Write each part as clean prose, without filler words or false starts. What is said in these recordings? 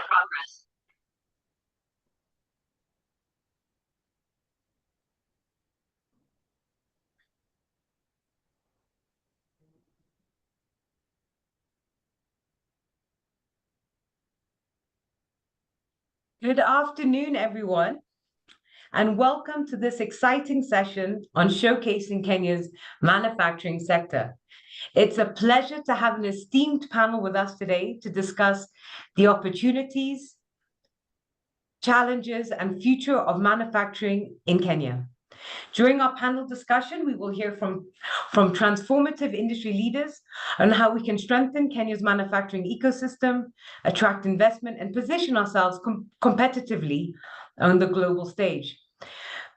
progress. Good afternoon, everyone, and welcome to this exciting session on showcasing Kenya's manufacturing sector. It's a pleasure to have an esteemed panel with us today to discuss the opportunities, challenges, and future of manufacturing in Kenya. During our panel discussion, we will hear from transformative industry leaders on how we can strengthen Kenya's manufacturing ecosystem, attract investment, and position ourselves competitively on the global stage.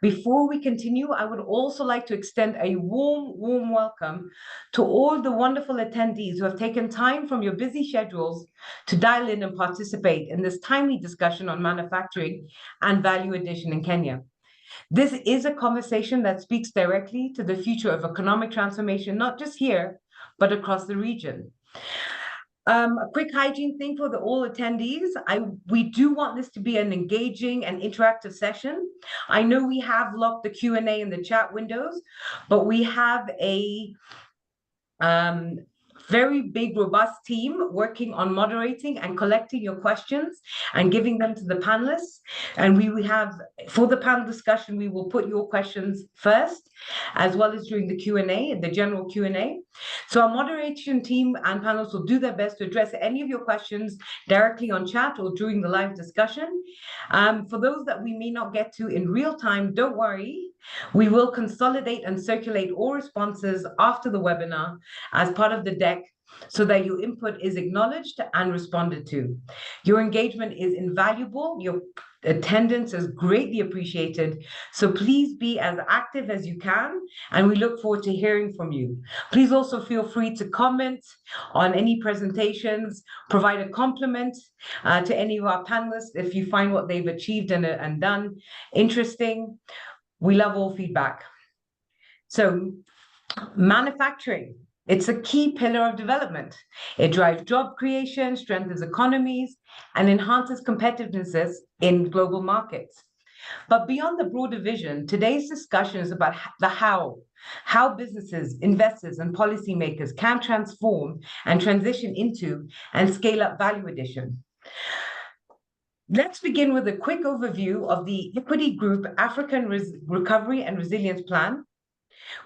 Before we continue, I would also like to extend a warm welcome to all the wonderful attendees who have taken time from your busy schedules to dial in and participate in this timely discussion on manufacturing and value addition in Kenya. This is a conversation that speaks directly to the future of economic transformation, not just here, but across the region. A quick hygiene thing for all attendees. We do want this to be an engaging and interactive session. I know we have locked the Q&A in the chat windows, but we have a very big, robust team working on moderating and collecting your questions and giving them to the panelists. And we have, for the panel discussion, we will put your questions first, as well as during the Q&A, the general Q&A. So our moderation team and panelists will do their best to address any of your questions directly on chat or during the live discussion. For those that we may not get to in real time, don't worry. We will consolidate and circulate all responses after the webinar as part of the deck so that your input is acknowledged and responded to. Your engagement is invaluable. Your attendance is greatly appreciated. So please be as active as you can, and we look forward to hearing from you. Please also feel free to comment on any presentations, provide a compliment to any of our panelists if you find what they've achieved and done interesting. We love all feedback. So manufacturing, it's a key pillar of development. It drives job creation, strengthens economies, and enhances competitiveness in global markets. But beyond the broader vision, today's discussion is about the how businesses, investors, and policymakers can transform and transition into and scale up value addition. Let's begin with a quick overview of the Equity Group African Recovery and Resilience Plan.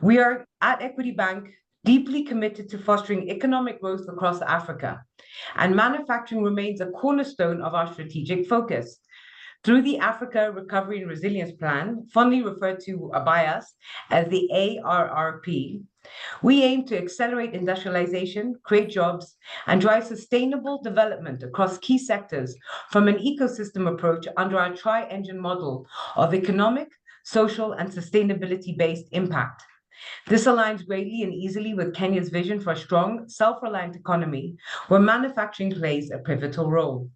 We are at Equity Bank deeply committed to fostering economic growth across Africa, and manufacturing remains a cornerstone of our strategic focus. Through the Africa Recovery and Resilience Plan, fondly referred to by us as the ARRP, we aim to accelerate industrialization, create jobs, and drive sustainable development across key sectors from an ecosystem approach under our tri-engine model of economic, social, and sustainability-based impact. This aligns greatly and easily with Kenya's vision for a strong, self-reliant economy where manufacturing plays a pivotal role.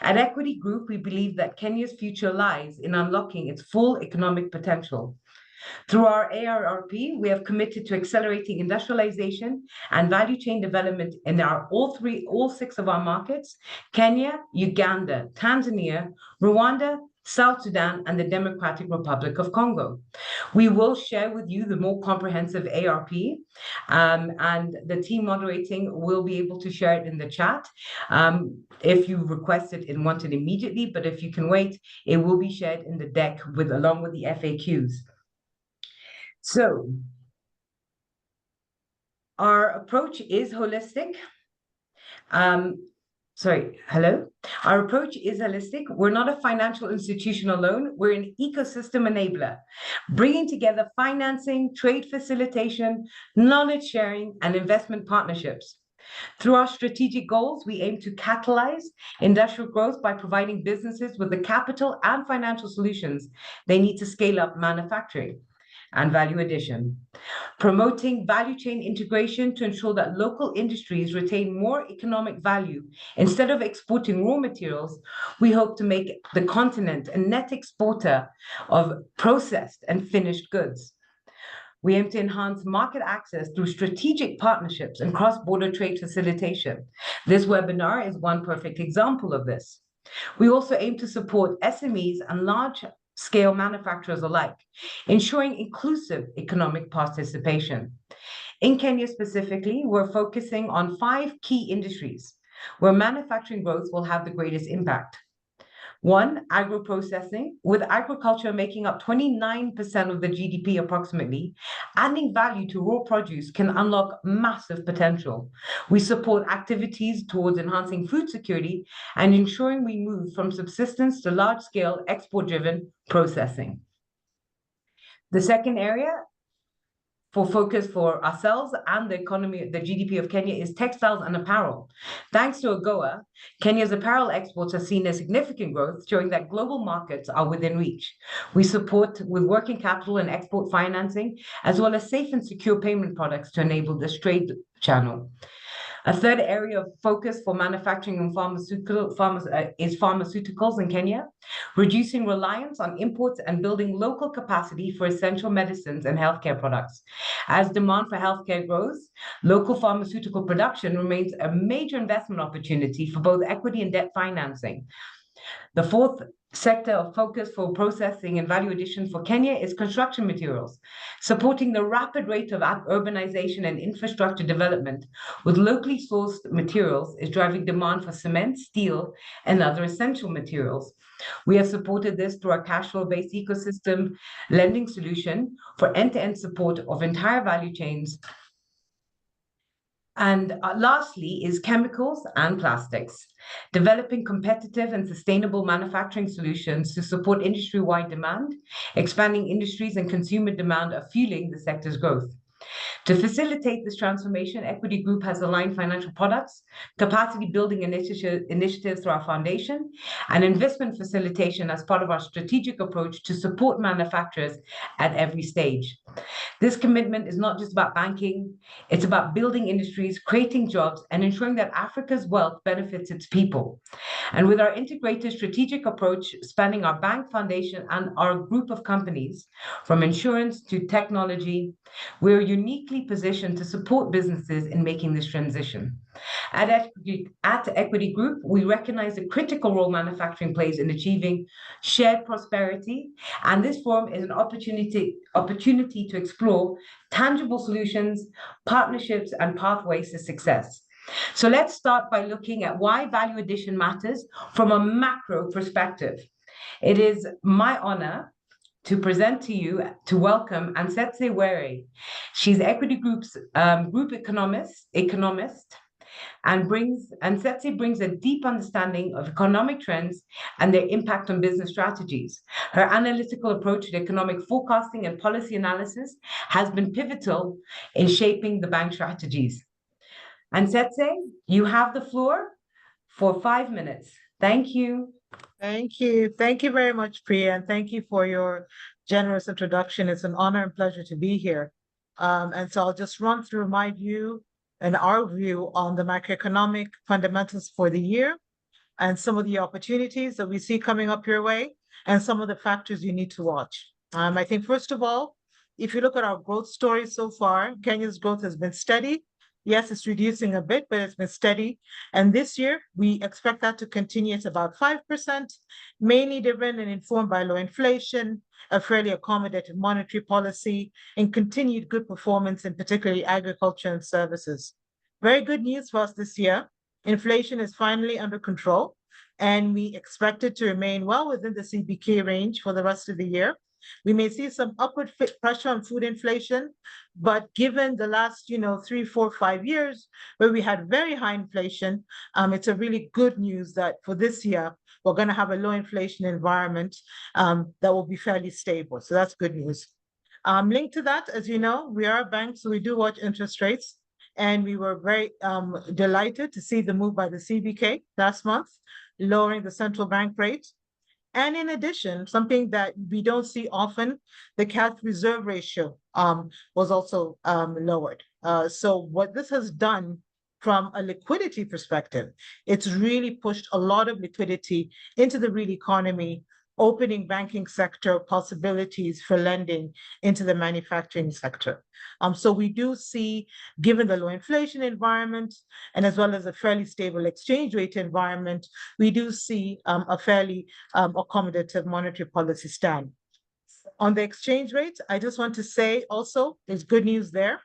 At Equity Group, we believe that Kenya's future lies in unlocking its full economic potential. Through our ARRP, we have committed to accelerating industrialization and value chain development in all six of our markets: Kenya, Uganda, Tanzania, Rwanda, South Sudan, and the Democratic Republic of Congo. We will share with you the more comprehensive ARP, and the team moderating will be able to share it in the chat if you request it and want it immediately, but if you can wait, it will be shared in the deck along with the FAQs. So our approach is holistic. Our approach is holistic. We're not a financial institution alone. We're an ecosystem enabler, bringing together financing, trade facilitation, knowledge sharing, and investment partnerships. Through our strategic goals, we aim to catalyze industrial growth by providing businesses with the capital and financial solutions they need to scale up manufacturing and value addition, promoting value chain integration to ensure that local industries retain more economic value. Instead of exporting raw materials, we hope to make the continent a net exporter of processed and finished goods. We aim to enhance market access through strategic partnerships and cross-border trade facilitation. This webinar is one perfect example of this. We also aim to support SMEs and large-scale manufacturers alike, ensuring inclusive economic participation. In Kenya specifically, we're focusing on 5 key industries where manufacturing growth will have the greatest impact. One, agro-processing, with agriculture making up 29% of the GDP approximately, adding value to raw produce can unlock massive potential. We support activities towards enhancing food security and ensuring we move from subsistence to large-scale export-driven processing. The second area for focus for ourselves and the economy, the GDP of Kenya, is textiles and apparel. Thanks to AGOA, Kenya's apparel exports have seen a significant growth, showing that global markets are within reach. We support with working capital and export financing, as well as safe and secure payment products to enable this trade channel. A third area of focus for manufacturing and is pharmaceuticals in Kenya, reducing reliance on imports and building local capacity for essential medicines and healthcare products. As demand for healthcare grows, local pharmaceutical production remains a major investment opportunity for both equity and debt financing. The fourth sector of focus for processing and value addition for Kenya is construction materials, supporting the rapid rate of urbanization and infrastructure development with locally sourced materials is driving demand for cement, steel, and other essential materials. We have supported this through our cash flow-based ecosystem lending solution for end-to-end support of entire value chains. And lastly is chemicals and plastics, developing competitive and sustainable manufacturing solutions to support industry-wide demand, expanding industries and consumer demand are fueling the sector's growth. To facilitate this transformation, Equity Group has aligned financial products, capacity building initiatives through our foundation, and investment facilitation as part of our strategic approach to support manufacturers at every stage. This commitment is not just about banking, it's about building industries, creating jobs, and ensuring that Africa's wealth benefits its people. And with our integrated strategic approach spanning our bank, foundation, and our group of companies, from insurance to technology, we're uniquely positioned to support businesses in making this transition. At Equity Group, we recognize the critical role manufacturing plays in achieving shared prosperity, and this forum is an opportunity to explore tangible solutions, partnerships, and pathways to success. So let's start by looking at why value addition matters from a macro perspective. It is my honor to present to you, to welcome Ansetse Were. She's Equity Group's group economist, and Ansetse brings a deep understanding of economic trends and their impact on business strategies. Her analytical approach to economic forecasting and policy analysis has been pivotal in shaping the bank strategies. Ansetse, you have the floor for 5 minutes. Thank you. Thank you. Thank you very much, Priya, and thank you for your generous introduction. It's an honor and pleasure to be here. And so I'll just run through my view and our view on the macroeconomic fundamentals for the year and some of the opportunities that we see coming up your way and some of the factors you need to watch. I think, first of all, if you look at our growth story so far, Kenya's growth has been steady. Yes, it's reducing a bit, but it's been steady. And this year, we expect that to continue at about 5%, mainly driven and informed by low inflation, a fairly accommodative monetary policy, and continued good performance in particularly agriculture and services. Very good news for us this year. Inflation is finally under control, and we expect it to remain well within the CBK range for the rest of the year. We may see some upward pressure on food inflation, but given the last, 3, 4, 5 years where we had very high inflation, it's a really good news that for this year, we're going to have a low inflation environment that will be fairly stable. So that's good news. Linked to that, as you know, we are a bank, so we do watch interest rates. And we were very delighted to see the move by the CBK last month, lowering the central bank rate. And in addition, something that we don't see often, the cash reserve ratio was also lowered. So what this has done from a liquidity perspective, it's really pushed a lot of liquidity into the real economy opening banking sector possibilities for lending into the manufacturing sector. So we do see, given the low inflation environment and as well as a fairly stable exchange rate environment, we do see a fairly accommodative monetary policy stand. On the exchange rate, I just want to say also there's good news there.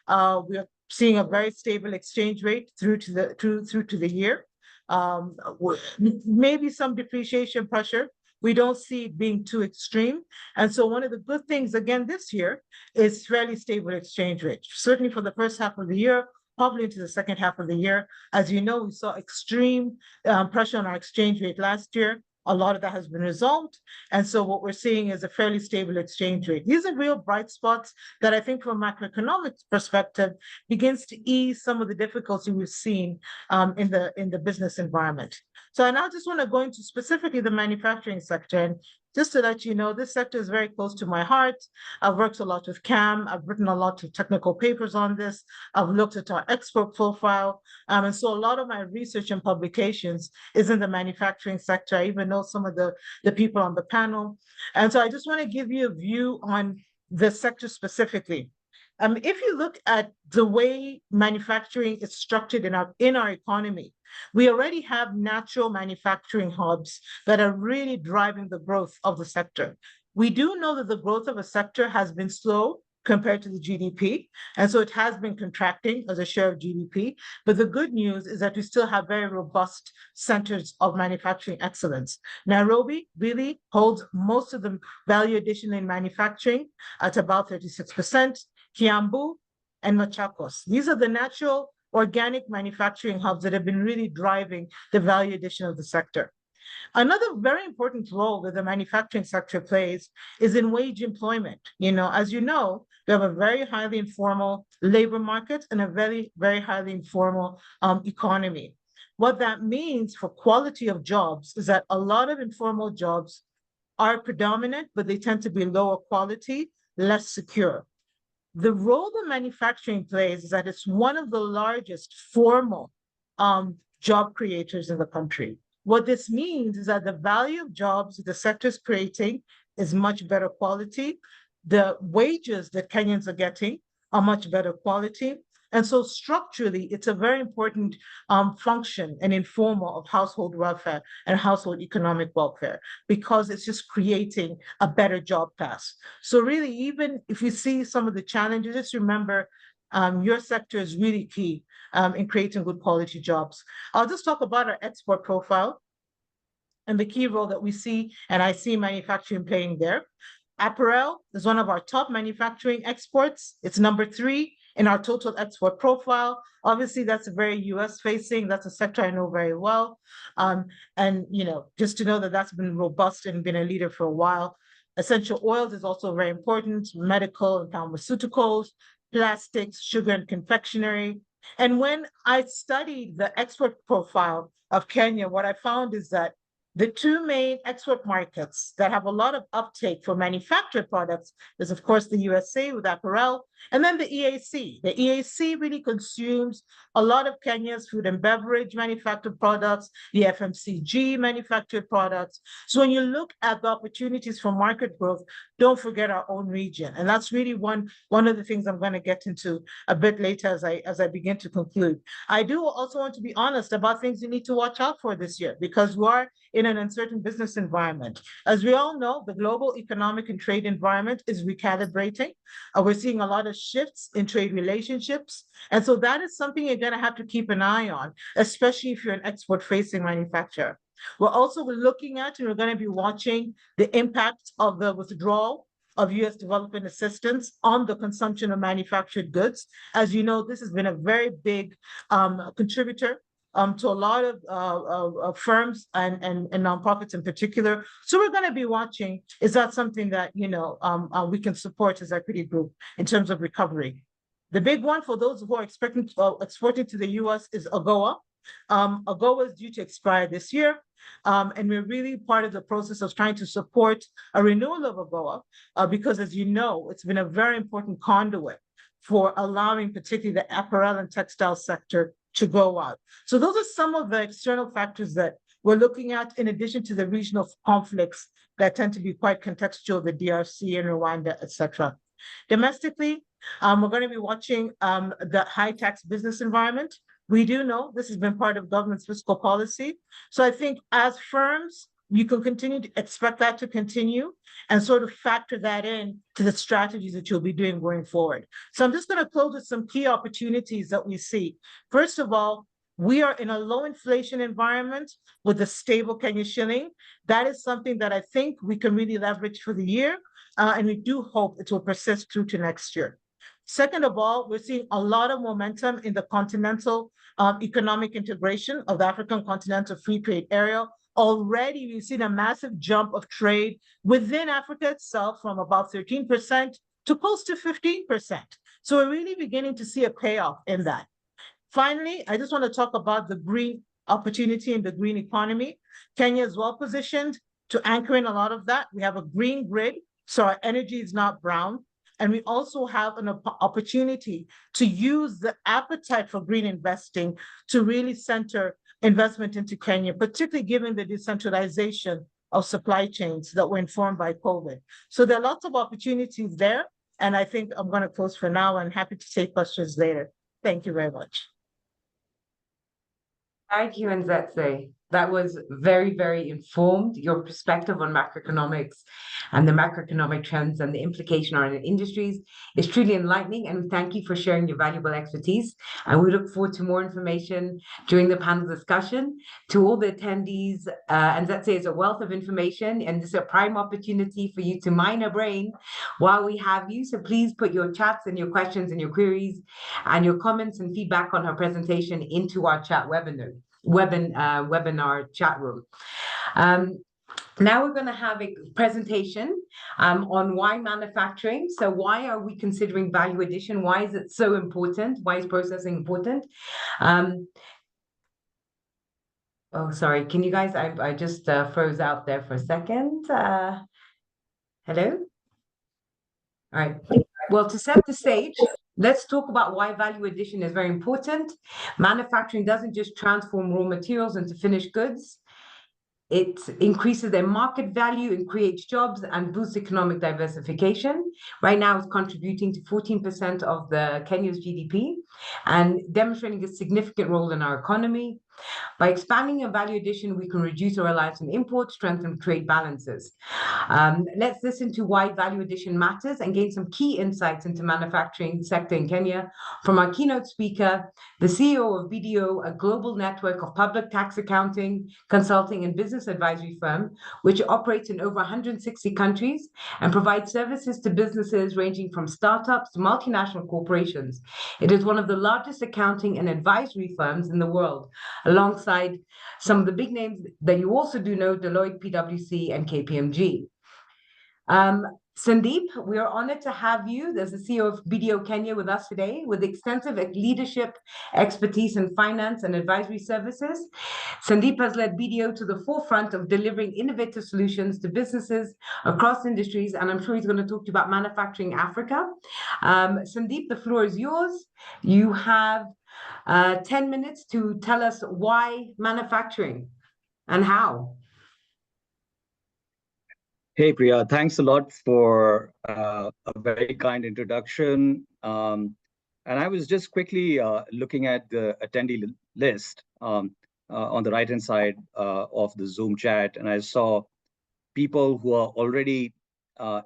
We are seeing a very stable exchange rate through to the year. Maybe some depreciation pressure. We don't see it being too extreme. And so one of the good things again this year is fairly stable exchange rate, certainly for the first half of the year, probably into the second half of the year. As you know, we saw extreme pressure on our exchange rate last year. A lot of that has been resolved. And so what we're seeing is a fairly stable exchange rate. These are real bright spots that I think from a macroeconomic perspective begins to ease some of the difficulty we've seen in the business environment. So I now just want to go into specifically the manufacturing sector. And just to let you know, this sector is very close to my heart. I've worked a lot with CAM. I've written a lot of technical papers on this. I've looked at our export profile. And so a lot of my research and publications is in the manufacturing sector. I even know some of the people on the panel. And so I just want to give you a view on the sector specifically. If you look at the way manufacturing is structured in our economy, we already have natural manufacturing hubs that are really driving the growth of the sector. We do know that the growth of a sector has been slow compared to the GDP, and so it has been contracting as a share of GDP. But the good news is that we still have very robust centers of manufacturing excellence. Nairobi really holds most of the value addition in manufacturing at about 36%. Kiambu and Machakos. These are the natural organic manufacturing hubs that have been really driving the value addition of the sector. Another very important role that the manufacturing sector plays is in wage employment. As you know, we have a very highly informal labor market and a very, very highly informal economy. What that means for quality of jobs is that a lot of informal jobs are predominant, but they tend to be lower quality, less secure. The role that manufacturing plays is that it's one of the largest formal job creators in the country. What this means is that the value of jobs the sector is creating is much better quality. The wages that Kenyans are getting are much better quality. And so structurally, it's a very important function and informal of household welfare and household economic welfare, because it's just creating a better job class. So really, even if we see some of the challenges, just remember your sector is really key in creating good quality jobs. I'll just talk about our export profile and the key role that we see, and I see manufacturing playing there. Apparel is one of our top manufacturing exports. It's number 3 in our total export profile. Obviously, that's a very US facing, that's a sector I know very well. And just to know that that's been robust and been a leader for a while. Essential oils is also very important, medical and pharmaceuticals, plastics, sugar and confectionery. And when I studied the export profile of Kenya, what I found is that the 2 main export markets that have a lot of uptake for manufactured products is, of course, the USA with apparel, and then the EAC. The EAC really consumes a lot of Kenya's food and beverage manufactured products, the FMCG manufactured products. So when you look at the opportunities for market growth, don't forget our own region. And that's really one of the things I'm going to get into a bit later as I begin to conclude. I do also want to be honest about things you need to watch out for this year, because we are in an uncertain business environment. As we all know, the global economic and trade environment is recalibrating. We're seeing a lot of shifts in trade relationships. And so that is something you're going to have to keep an eye on, especially if you're an export-facing manufacturer. We're also looking at, and we're going to be watching the impact of the withdrawal of US development assistance on the consumption of manufactured goods. As you know, this has been a very big contributor to a lot of firms and nonprofits in particular. So we're going to be watching, is that something that we can support as Equity Group in terms of recovery? The big one for those who are exporting to the US is AGOA. AGOA is due to expire this year. And we're really part of the process of trying to support a renewal of AGOA because, as you know, it's been a very important conduit for allowing particularly the apparel and textile sector to go out. So those are some of the external factors that we're looking at, in addition to the regional conflicts that tend to be quite contextual, the DRC and Rwanda, etc. Domestically, we're going to be watching the high tax business environment. We do know this has been part of government's fiscal policy. So I think as firms, you can continue to expect that to continue and sort of factor that in to the strategies that you'll be doing going forward. So I'm just going to close with some key opportunities that we see. First of all, we are in a low inflation environment with a stable Kenya shilling. That is something that I think we can really leverage for the year, and we do hope it will persist through to next year. Second of all, we're seeing a lot of momentum in the continental economic integration of the African Continental Free Trade Area. Already, we've seen a massive jump of trade within Africa itself from about 13% to close to 15%. So we're really beginning to see a payoff in that. Finally, I just want to talk about the green opportunity in the green economy. Kenya is well positioned to anchor in a lot of that. We have a green grid, so our energy is not brown. And we also have an opportunity to use the appetite for green investing to really center investment into Kenya, particularly given the decentralization of supply chains that were informed by COVID. So there are lots of opportunities there. And I think I'm going to close for now and happy to take questions later. Thank you very much. Thank you, Nzetse. That was very, very informed. Your perspective on macroeconomics and the macroeconomic trends and the implication on industries is truly enlightening. And we thank you for sharing your valuable expertise. And we look forward to more information during the panel discussion. To all the attendees, Nzetse is a wealth of information, and this is a prime opportunity for you to mine a brain while we have you. So please put your chats and your questions and your queries and your comments and feedback on her presentation into our chat webinar chat room. Now we're going to have a presentation on why manufacturing. So why are we considering value addition? Why is it so important? Why is processing important? Oh, sorry. Can you guys, I just froze out there for a second. Hello? All right. Well, to set the stage, let's talk about why value addition is very important. Manufacturing doesn't just transform raw materials into finished goods. It increases their market value and creates jobs and boosts economic diversification. Right now, it's contributing to 14% of the Kenya's GDP and demonstrating a significant role in our economy. By expanding our value addition, we can reduce our reliance on imports, strengthen trade balances. Let's listen to why value addition matters and gain some key insights into manufacturing sector in Kenya from our keynote speaker, the CEO of BDO, a global network of public tax accounting, consulting, and business advisory firm, which operates in over 160 countries and provides services to businesses ranging from startups to multinational corporations. It is one of the largest accounting and advisory firms in the world, alongside some of the big names that you also do know, Deloitte, PwC, and KPMG. Sandeep, we are honored to have you as the CEO of BDO Kenya with us today, with extensive leadership expertise in finance and advisory services. Sandeep has led BDO to the forefront of delivering innovative solutions to businesses across industries, and I'm sure he's going to talk to you about manufacturing Africa. Sandeep, the floor is yours. You have 10 minutes to tell us why manufacturing and how. Hey, Priya, thanks a lot for a very kind introduction. And I was just quickly looking at the attendee list on the right-hand side of the Zoom chat, and I saw people who are already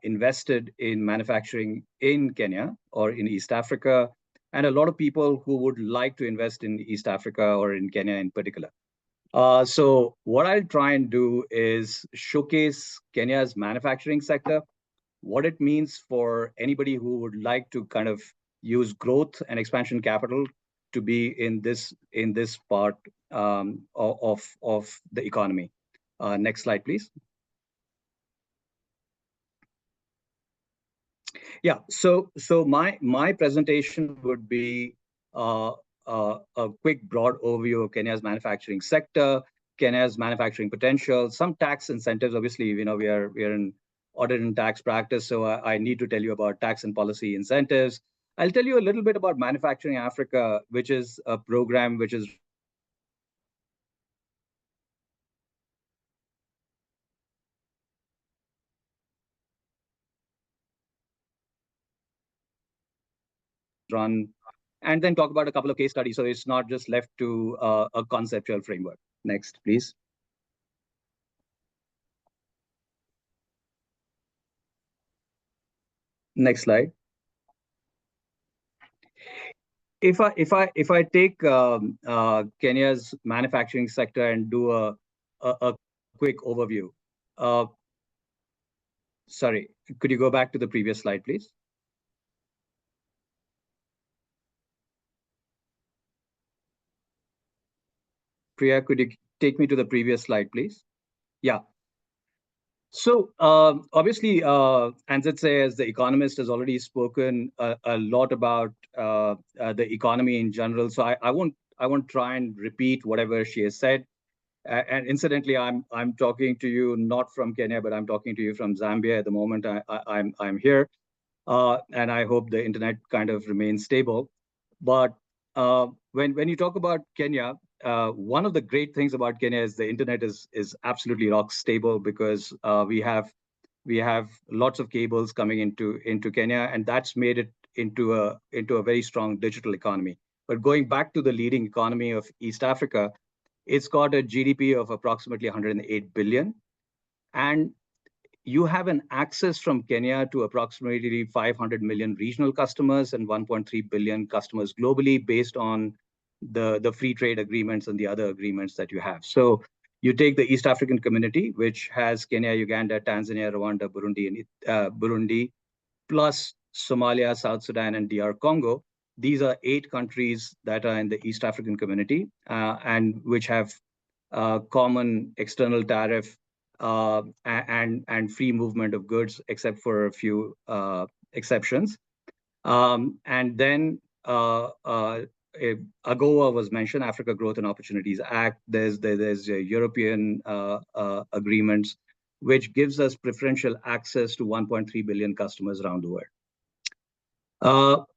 invested in manufacturing in Kenya or in East Africa, and a lot of people who would like to invest in East Africa or in Kenya in particular. So what I'll try and do is showcase Kenya's manufacturing sector, what it means for anybody who would like to kind of use growth and expansion capital to be in this part of the economy. Next slide, please. Yeah, so my presentation would be a quick broad overview of Kenya's manufacturing sector, Kenya's manufacturing potential, some tax incentives. Obviously, we are in audit and tax practice, so I need to tell you about tax and policy incentives, I'll tell you a little bit about Manufacturing Africa, which is a program which is run, and then talk about a couple of case studies. So it's not just left to a conceptual framework. Next, please. Next slide. If I take Kenya's manufacturing sector and do a quick overview. Sorry, could you go back to the previous slide, please? Priya, could you take me to the previous slide, please? Yeah. So obviously, Anzetse, as the economist, has already spoken a lot about the economy in general. So I won't try and repeat whatever she has said. And incidentally, I'm talking to you not from Kenya, but I'm talking to you from Zambia at the moment. I'm here, and I hope the internet kind of remains stable. But when you talk about Kenya, one of the great things about Kenya is the internet is absolutely rock stable, because we have lots of cables coming into Kenya, and that's made it into a very strong digital economy. But going back to the leading economy of East Africa, it's got a GDP of approximately 108 billion, and you have an access from Kenya to approximately 500 million regional customers and 1.3 billion customers globally, based on the free trade agreements and the other agreements that you have. So you take the East African community, which has Kenya, Uganda, Tanzania, Rwanda, Burundi, plus Somalia, South Sudan, and DR Congo. These are 8 countries that are in the East African community, and which have common external tariff and free movement of goods, except for a few exceptions. And then AGOA was mentioned, Africa Growth and Opportunities Act. There's European agreements, which gives us preferential access to 1.3 billion customers around the world.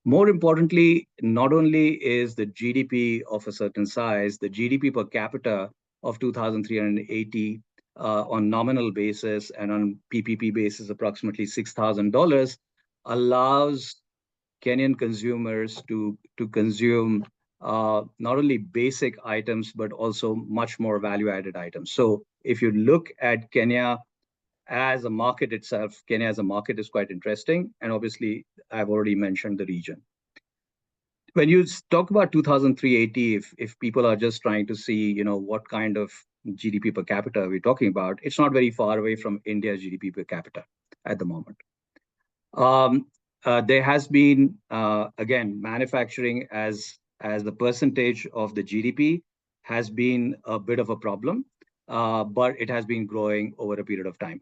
More importantly, not only is the GDP of a certain size, the GDP per capita of 2,380 on nominal basis, and on PPP basis, approximately $6,000, allows Kenyan consumers to consume not only basic items, but also much more value-added items. So if you look at Kenya as a market itself, Kenya as a market is quite interesting. And obviously, I've already mentioned the region. When you talk about 2,380, if people are just trying to see, what kind of GDP per capita we're talking about, it's not very far away from India's GDP per capita at the moment. There has been, again, manufacturing as the percentage of the GDP has been a bit of a problem, but it has been growing over a period of time.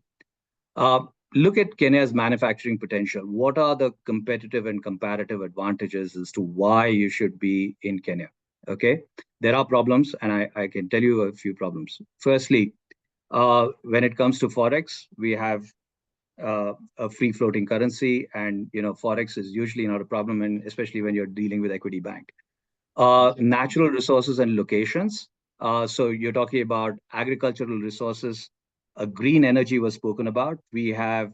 Look at Kenya's manufacturing potential. What are the competitive and comparative advantages as to why you should be in Kenya? Okay, there are problems, and I can tell you a few problems. Firstly, when it comes to Forex, we have a free floating currency, and Forex is usually not a problem, and especially when you're dealing with Equity Bank. Natural resources and locations. So you're talking about agricultural resources. Green energy was spoken about. We have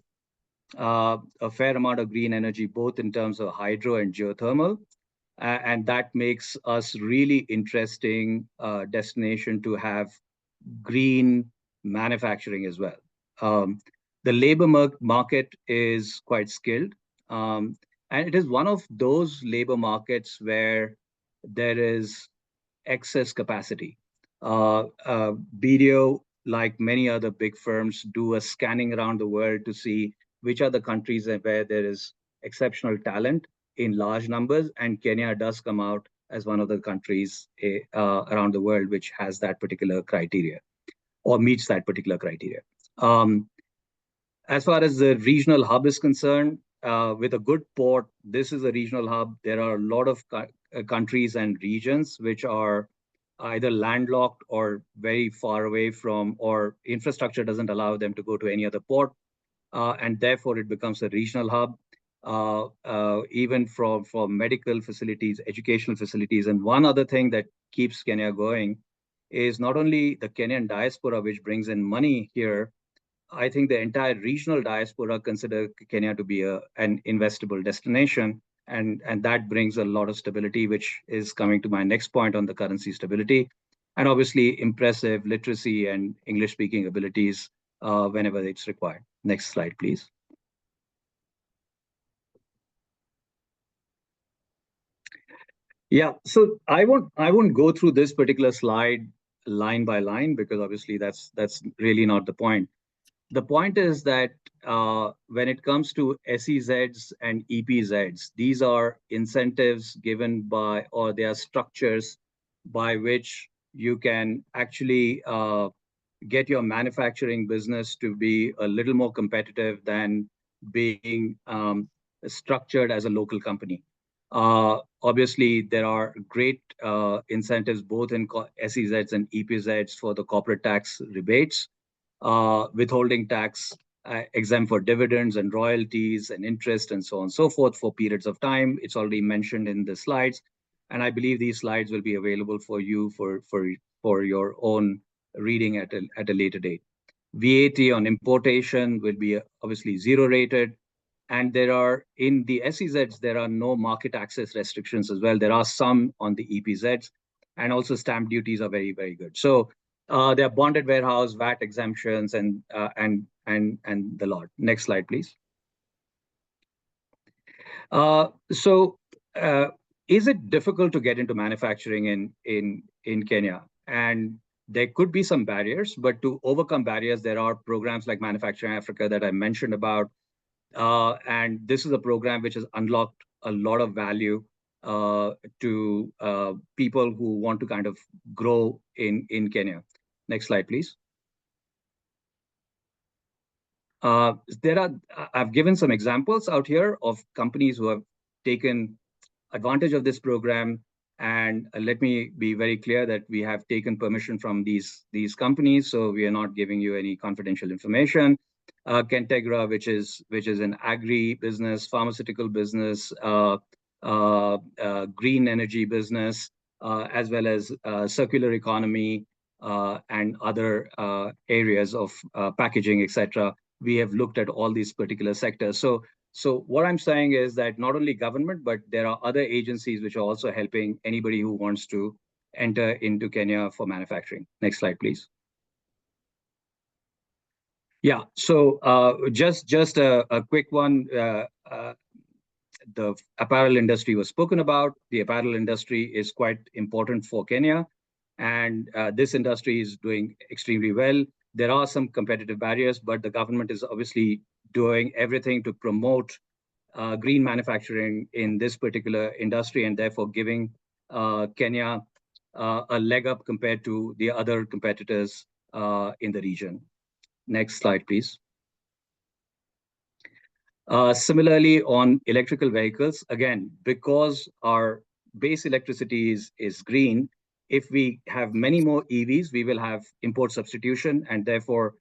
a fair amount of green energy, both in terms of hydro and geothermal, and that makes us really interesting destination to have green manufacturing as well. The labor market is quite skilled, and it is one of those labor markets where there is excess capacity. BDO, like many other big firms, do a scanning around the world to see which are the countries where there is exceptional talent in large numbers, and Kenya does come out as one of the countries around the world which has that particular criteria or meets that particular criteria. As far as the regional hub is concerned, with a good port, this is a regional hub. There are a lot of countries and regions which are either landlocked or very far away from, or infrastructure doesn't allow them to go to any other port, and therefore it becomes a regional hub. even from medical facilities, educational facilities. And one other thing that keeps Kenya going is not only the Kenyan diaspora, which brings in money here. I think the entire regional diaspora consider Kenya to be an investable destination, and that brings a lot of stability, which is coming to my next point on the currency stability, and obviously impressive literacy and English speaking abilities whenever it's required. Next slide, please. Yeah, so I won't go through this particular slide line by line, because obviously that's really not the point. The point is that when it comes to SEZs and EPZs, these are incentives given by, or they are structures by which you can actually get your manufacturing business to be a little more competitive than being structured as a local company. Obviously, there are great incentives both in SEZs and EPZs for the corporate tax rebates, withholding tax exempt for dividends and royalties and interest and so on and so forth for periods of time. It's already mentioned in the slides. And I believe these slides will be available for you for your own reading at a later date. VAT on importation will be obviously zero rated. And there are, in the SEZs, there are no market access restrictions as well. There are some on the EPZs, and also stamp duties are very, very good. So there are bonded warehouse, VAT exemptions, and the lot. Next slide, please. Is it difficult to get into manufacturing in Kenya? And there could be some barriers, but to overcome barriers, there are programs like Manufacturing Africa that I mentioned about. And this is a program which has unlocked a lot of value to people who want to kind of grow in Kenya. Next slide, please. I've given some examples out here of companies who have taken advantage of this program. And let me be very clear that we have taken permission from these companies, so we are not giving you any confidential information. Kentegra, which is an agri business, pharmaceutical business, green energy business, as well as circular economy and other areas of packaging, etc. We have looked at all these particular sectors. So what I'm saying is that not only government, but there are other agencies which are also helping anybody who wants to enter into Kenya for manufacturing. Next slide, please. Yeah, so just a quick one. The apparel industry was spoken about. The apparel industry is quite important for Kenya, and this industry is doing extremely well. There are some competitive barriers, but the government is obviously doing everything to promote green manufacturing in this particular industry, and therefore giving Kenya a leg up compared to the other competitors in the region. Next slide, please. Similarly, on electrical vehicles, again, because our base electricity is green, if we have many more EVs, we will have import substitution, and therefore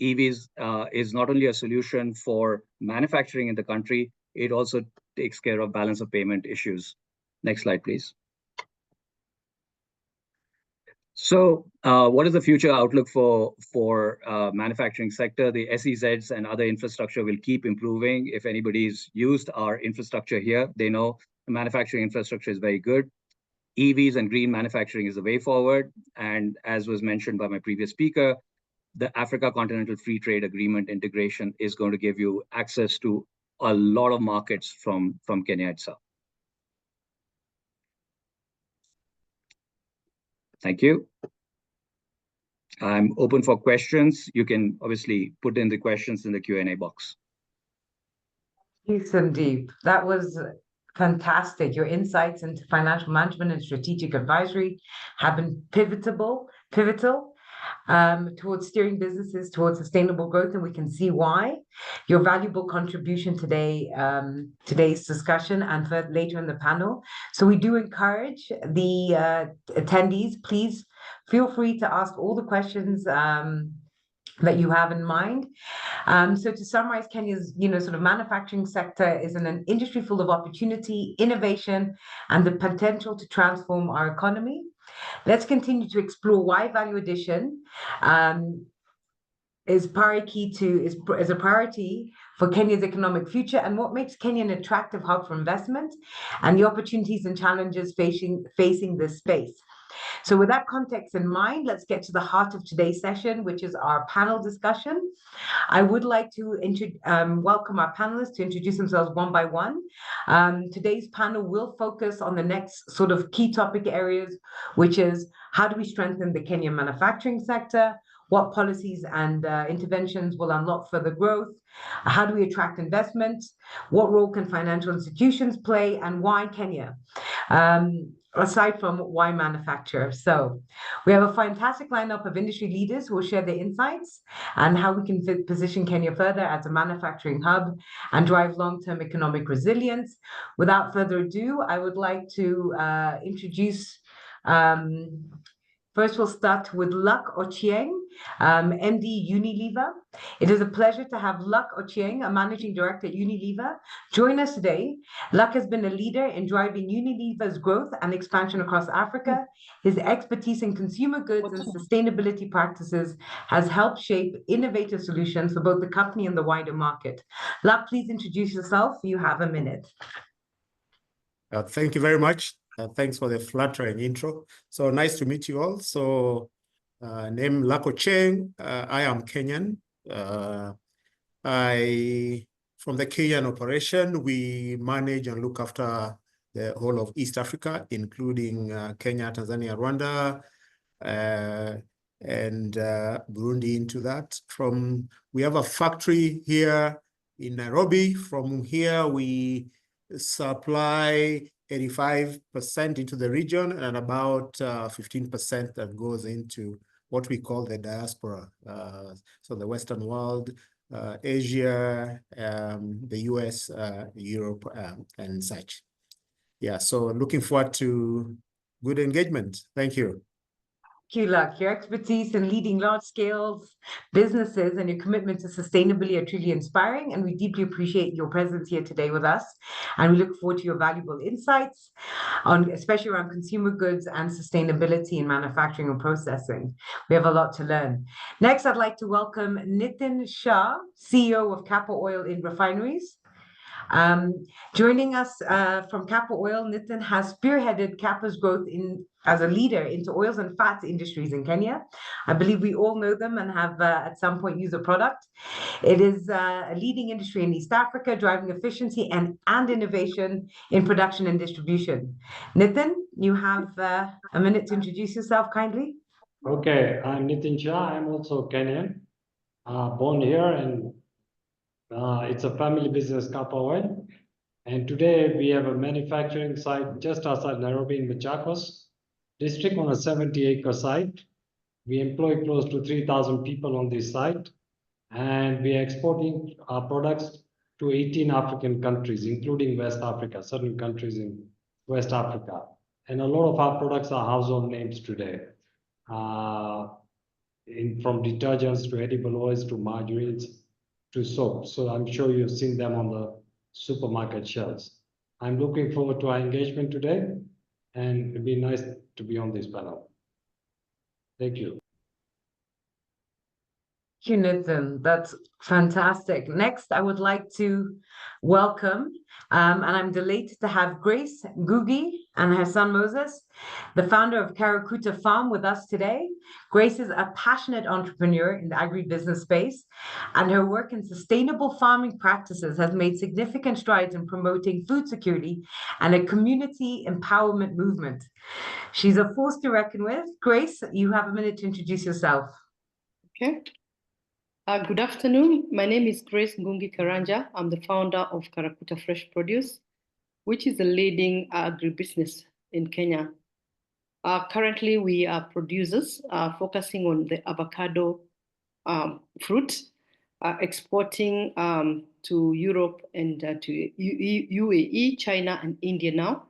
EVs is not only a solution for manufacturing in the country, it also takes care of balance of payment issues. Next slide, please. So what is the future outlook for manufacturing sector? The SEZs and other infrastructure will keep improving. If anybody's used our infrastructure here, they know the manufacturing infrastructure is very good. EVs and green manufacturing is the way forward. And as was mentioned by my previous speaker, the Africa Continental Free Trade Agreement integration is going to give you access to a lot of markets from Kenya itself. Thank you. I'm open for questions. You can obviously put in the questions in the Q&A box. Thank you, Sandeep. That was fantastic. Your insights into financial management and strategic advisory have been pivotal towards steering businesses towards sustainable growth, and we can see why. Your valuable contribution today, today's discussion, and for later in the panel. So we do encourage the attendees, please feel free to ask all the questions that you have in mind. So to summarize, Kenya's, sort of manufacturing sector is an industry full of opportunity, innovation, and the potential to transform our economy. Let's continue to explore why value addition is a priority for Kenya's economic future, and what makes Kenya an attractive hub for investment, and the opportunities and challenges facing this space. So with that context in mind, let's get to the heart of today's session, which is our panel discussion. I would like to welcome our panelists to introduce themselves one by one. Today's panel will focus on the next sort of key topic areas, which is how do we strengthen the Kenyan manufacturing sector? What policies and interventions will unlock further growth? How do we attract investment? What role can financial institutions play, and why Kenya? Aside from why manufacture. So we have a fantastic lineup of industry leaders who will share their insights and how we can position Kenya further as a manufacturing hub and drive long-term economic resilience. Without further ado, I would like to introduce first, we'll start with Luck Ochieng, MD Unilever. It is a pleasure to have Luck Ochieng, a managing director at Unilever, join us today. Luck has been a leader in driving Unilever's growth and expansion across Africa. His expertise in consumer goods and sustainability practices has helped shape innovative solutions for both the company and the wider market. Luck, please introduce yourself. You have a minute. Thank you very much. Thanks for the flattering intro. So nice to meet you all. So name Luck Ochieng. I am Kenyan. From the Kenyan operation, we manage and look after the whole of East Africa, including Kenya, Tanzania, Rwanda, and Burundi into that. We have a factory here in Nairobi. From here, we supply 85% into the region and about 15% that goes into what we call the diaspora. So the Western world, Asia, the US, Europe, and such. Yeah, so looking forward to good engagement. Thank you. Thank you, Luck. Your expertise in leading large-scale businesses and your commitment to sustainability are truly inspiring, and we deeply appreciate your presence here today with us. And we look forward to your valuable insights, especially around consumer goods and sustainability in manufacturing and processing. We have a lot to learn. Next, I'd like to welcome Nitin Shah, CEO of Kappa Oil in Refineries. Joining us from Kappa Oil, Nitin has spearheaded Kappa's growth as a leader into oils and fats industries in Kenya. I believe we all know them and have at some point used the product. It is a leading industry in East Africa, driving efficiency and innovation in production and distribution. Nitin, you have a minute to introduce yourself kindly. Okay, I'm Nitin Shah. I'm also Kenyan, born here, and it's a family business, Kappa Oil. And today we have a manufacturing site just outside Nairobi in Machakos district on a 70-acre site. We employ close to 3,000 people on this site, and we are exporting our products to 18 African countries, including West Africa, certain countries in West Africa. And a lot of our products are household names today, from detergents to edible oils to margarines to soap. So I'm sure you've seen them on the supermarket shelves. I'm looking forward to our engagement today, and it'd be nice to be on this panel. Thank you. Thank you, Nitin. That's fantastic. Next, I would like to welcome, and I'm delighted to have Grace Ngugi and her son Moses, the founder of Karakuta Farm, with us today. Grace is a passionate entrepreneur in the agribusiness space, and her work in sustainable farming practices has made significant strides in promoting food security and a community empowerment movement. She's a force to reckon with. Grace, you have a minute to introduce yourself. Okay. Good afternoon. My name is Grace Ngugi Karanja. I'm the founder of Karakuta Fresh Produce, which is a leading agribusiness in Kenya. Currently, we are producers focusing on the avocado fruit, exporting to Europe and to UAE, China, and India now.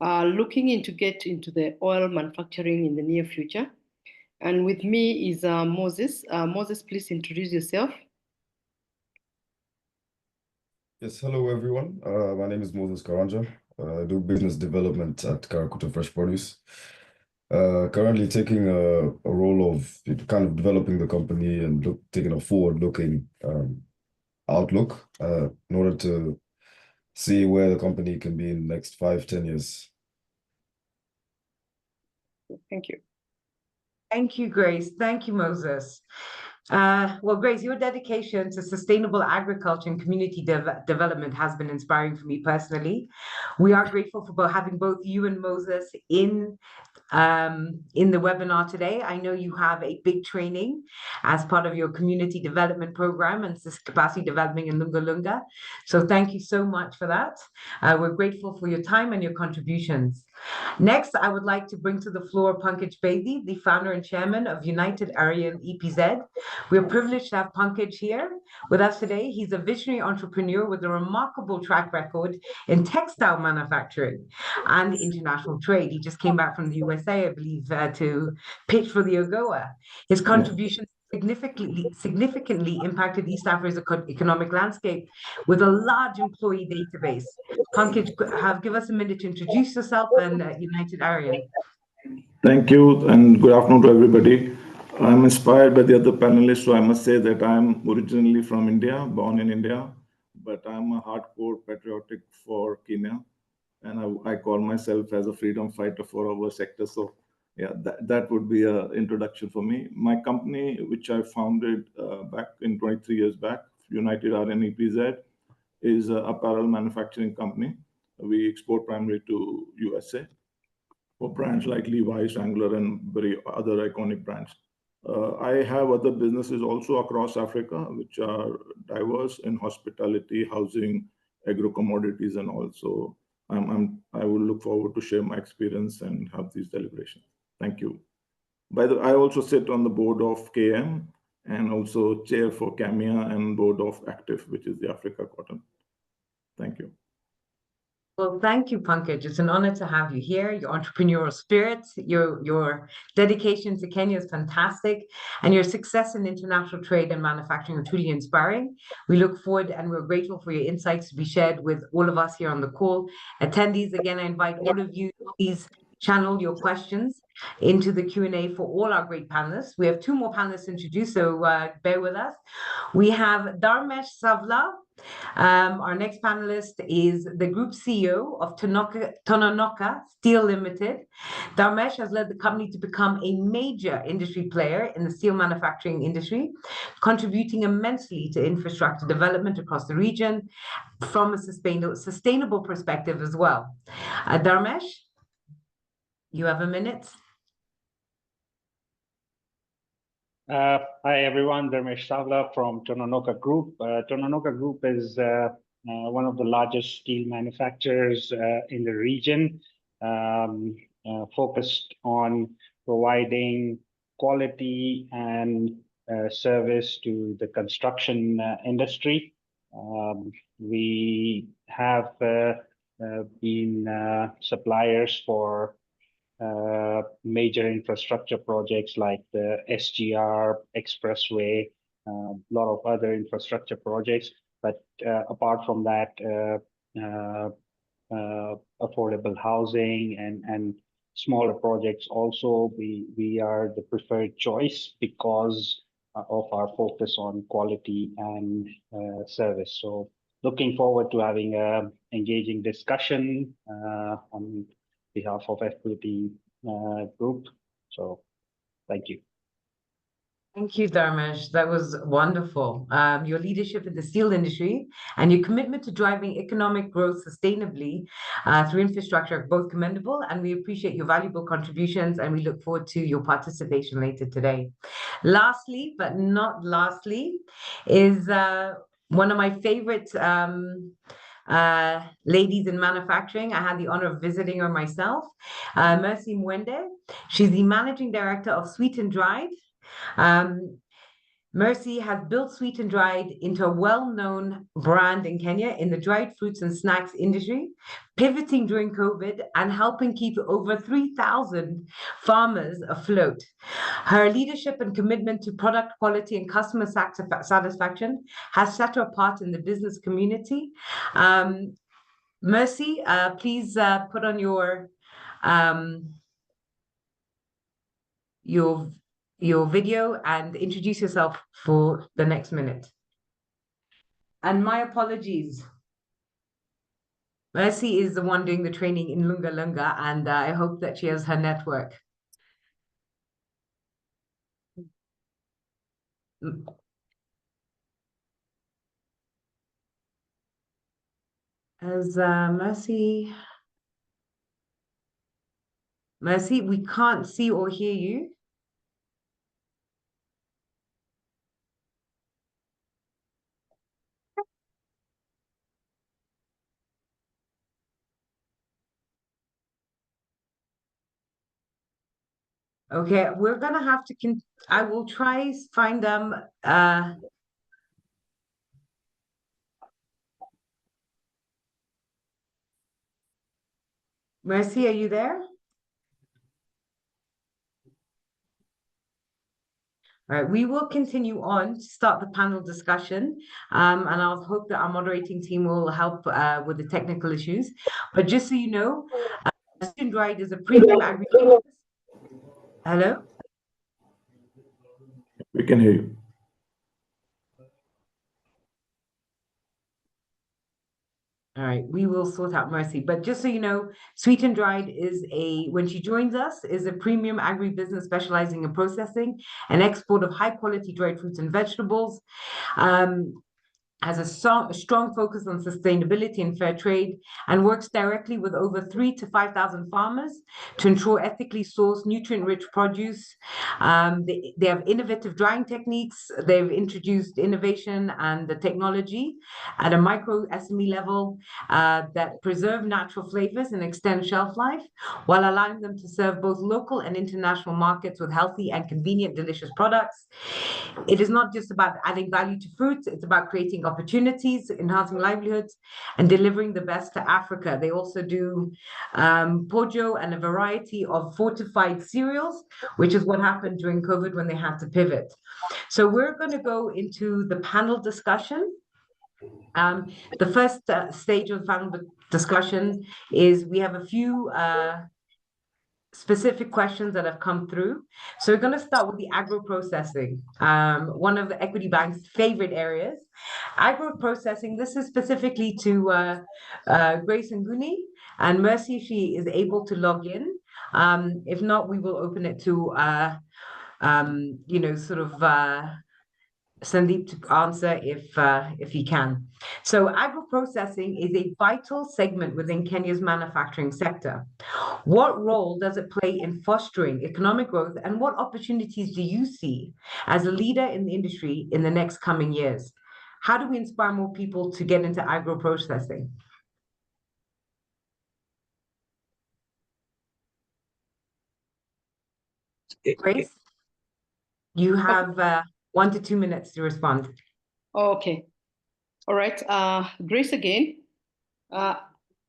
Looking into get into the oil manufacturing in the near future. And with me is Moses. Moses, please introduce yourself. Yes, hello everyone. My name is Moses Karanja. I do business development at Karakuta Fresh Produce. Currently taking a role of kind of developing the company and taking a forward-looking outlook in order to see where the company can be in the next 5-10 years. Thank you. Thank you, Grace. Thank you, Moses. Well, Grace, your dedication to sustainable agriculture and community development has been inspiring for me personally. We are grateful for having both you and Moses in the webinar today. I know you have a big training as part of your community development program and capacity development in Lunga Lunga. So thank you so much for that. We're grateful for your time and your contributions. Next, I would like to bring to the floor Pankaj Bedi, the founder and chairman of United Aryan EPZ. We're privileged to have Pankaj here with us today. He's a visionary entrepreneur with a remarkable track record in textile manufacturing and international trade. He just came back from the USA, I believe, to pitch for the AGOA. His contributions significantly impacted East Africa's economic landscape with a large employee database. Pankaj, give us a minute to introduce yourself and United Aryan. Thank you, and good afternoon to everybody. I'm inspired by the other panelists, so I must say that I'm originally from India, born in India, but I'm a hardcore patriotic for Kenya, and I call myself as a freedom fighter for our sector. So yeah, that would be an introduction for me. My company, which I founded back in 23 years back, United Aryan EPZ, is an apparel manufacturing company. We export primarily to USA for brands like Levi's, Wrangler, and very other iconic brands. I have other businesses also across Africa, which are diverse in hospitality, housing, agro commodities, and also I will look forward to share my experience and have these deliberations. Thank you. I also sit on the board of KM and also chair for CAMIA and board of Active, which is the Africa Cotton. Thank you. Well, thank you, Pankaj. It's an honor to have you here. Your entrepreneurial spirit, your dedication to Kenya is fantastic, and your success in international trade and manufacturing are truly inspiring. We look forward and we're grateful for your insights to be shared with all of us here on the call. Attendees, again, I invite all of you, please channel your questions into the Q&A for all our great panelists. We have 2 more panelists introduced, so bear with us. We have Dharmesh Savla. Our next panelist is the Group CEO of Tononoka Steel Limited. Dharmesh has led the company to become a major industry player in the steel manufacturing industry, contributing immensely to infrastructure development across the region from a sustainable perspective as well. Dharmesh, you have a minute. Hi everyone, Dharmesh Savla from Tononoka Group. Tononoka Group is one of the largest steel manufacturers in the region, focused on providing quality and service to the construction industry. We have been suppliers for major infrastructure projects like the SGR Expressway, a lot of other infrastructure projects. But apart from that, affordable housing and smaller projects also, we are the preferred choice because of our focus on quality and service. So looking forward to having an engaging discussion on behalf of FPT Group. So thank you. Thank you, Dharmesh. That was wonderful. Your leadership in the steel industry and your commitment to driving economic growth sustainably through infrastructure are both commendable, and we appreciate your valuable contributions, and we look forward to your participation later today. Lastly, but not lastly, is one of my favorite ladies in manufacturing. I had the honor of visiting her myself, Mercy Mwende. She's the managing director of Sweet and Dried. Mercy has built Sweet and Dried into a well-known brand in Kenya in the dried fruits and snacks industry, pivoting during COVID and helping keep over 3,000 farmers afloat. Her leadership and commitment to product quality and customer satisfaction has set her apart in the business community. Mercy, please put on your video and introduce yourself for the next minute. And my apologies. Mercy is the one doing the training in Lunga Lunga, and I hope that she has her network. As Mercy, we can't see or hear you. Okay, we're gonna have to I will try find them. Mercy, are you there? All right, we will continue on to start the panel discussion, and I'll hope that our moderating team will help with the technical issues. But just so you know, Sweet and Dried is a premium agribusiness. Hello? We can hear you. All right, we will sort out Mercy. But just so you know, Sweet and Dried is when she joins us, is a premium agribusiness specializing in processing and export of high quality dried fruits and vegetables. Has a strong focus on sustainability and fair trade, and works directly with over 3,000 to 5,000 farmers to ensure ethically sourced, nutrient-rich produce. They have innovative drying techniques. They've introduced innovation and the technology at a micro SME level that preserve natural flavors and extend shelf life, while allowing them to serve both local and international markets with healthy and convenient, delicious products. It is not just about adding value to fruits, it's about creating opportunities, enhancing livelihoods, and delivering the best to Africa. They also do pojo and a variety of fortified cereals, which is what happened during COVID when they had to pivot. So we're going to go into the panel discussion. The first stage of the panel discussion is we have a few specific questions that have come through. So we're going to start with the agro-processing, one of the Equity Bank's favorite areas. Agro-processing, this is specifically to Grace Nguni, and Mercy, she is able to log in. If not, we will open it to, Sandeep to answer if he can. So agro-processing is a vital segment within Kenya's manufacturing sector. What role does it play in fostering economic growth, and what opportunities do you see as a leader in the industry in the next coming years? How do we inspire more people to get into agro-processing? Grace, you have 1 to 2 minutes to respond. Okay. All right. Grace again.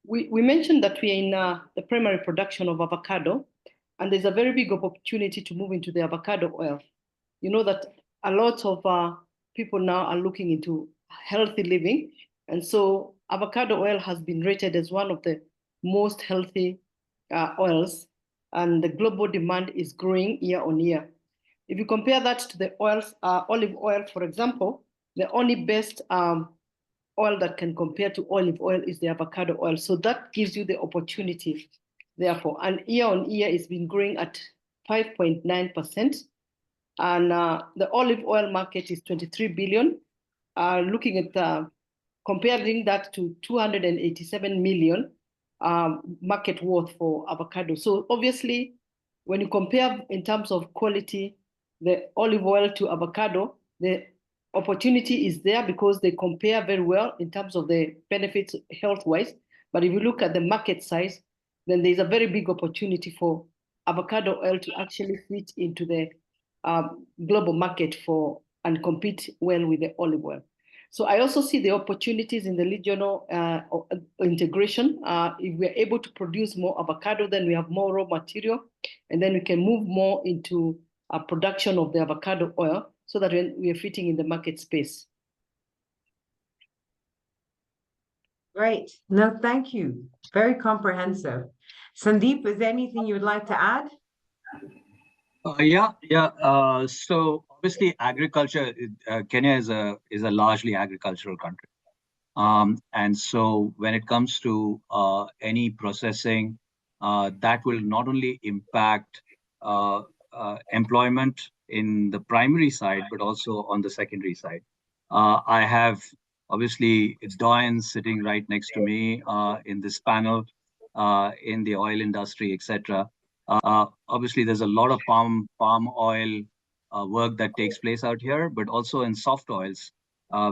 We mentioned that we're in the primary production of avocado, and there's a very big opportunity to move into the avocado oil. You know that a lot of people now are looking into healthy living, and so avocado oil has been rated as one of the most healthy oils, and the global demand is growing year on year. If you compare that to the oils, olive oil, for example, the only best oil that can compare to olive oil is the avocado oil. So that gives you the opportunity, therefore. And year on year, it's been growing at 5.9%. And the olive oil market is 23 billion. Looking at comparing that to 287 million market worth for avocado. So obviously, when you compare in terms of quality, the olive oil to avocado, the opportunity is there because they compare very well in terms of the benefits health-wise. But if you look at the market size, then there's a very big opportunity for avocado oil to actually fit into the global market for and compete well with the olive oil. So I also see the opportunities in the regional integration. If we're able to produce more avocado, then we have more raw material, and then we can move more into production of the avocado oil so that we are fitting in the market space. Great. No, thank you. Very comprehensive. Sandeep, is there anything you would like to add? So obviously, agriculture. Kenya is a largely agricultural country, and so when it comes to any processing, that will not only impact employment in the primary side, but also on the secondary side. I have obviously Doyen sitting right next to me in this panel in the oil industry, etc. Obviously, there's a lot of palm oil work that takes place out here, but also in soft oils,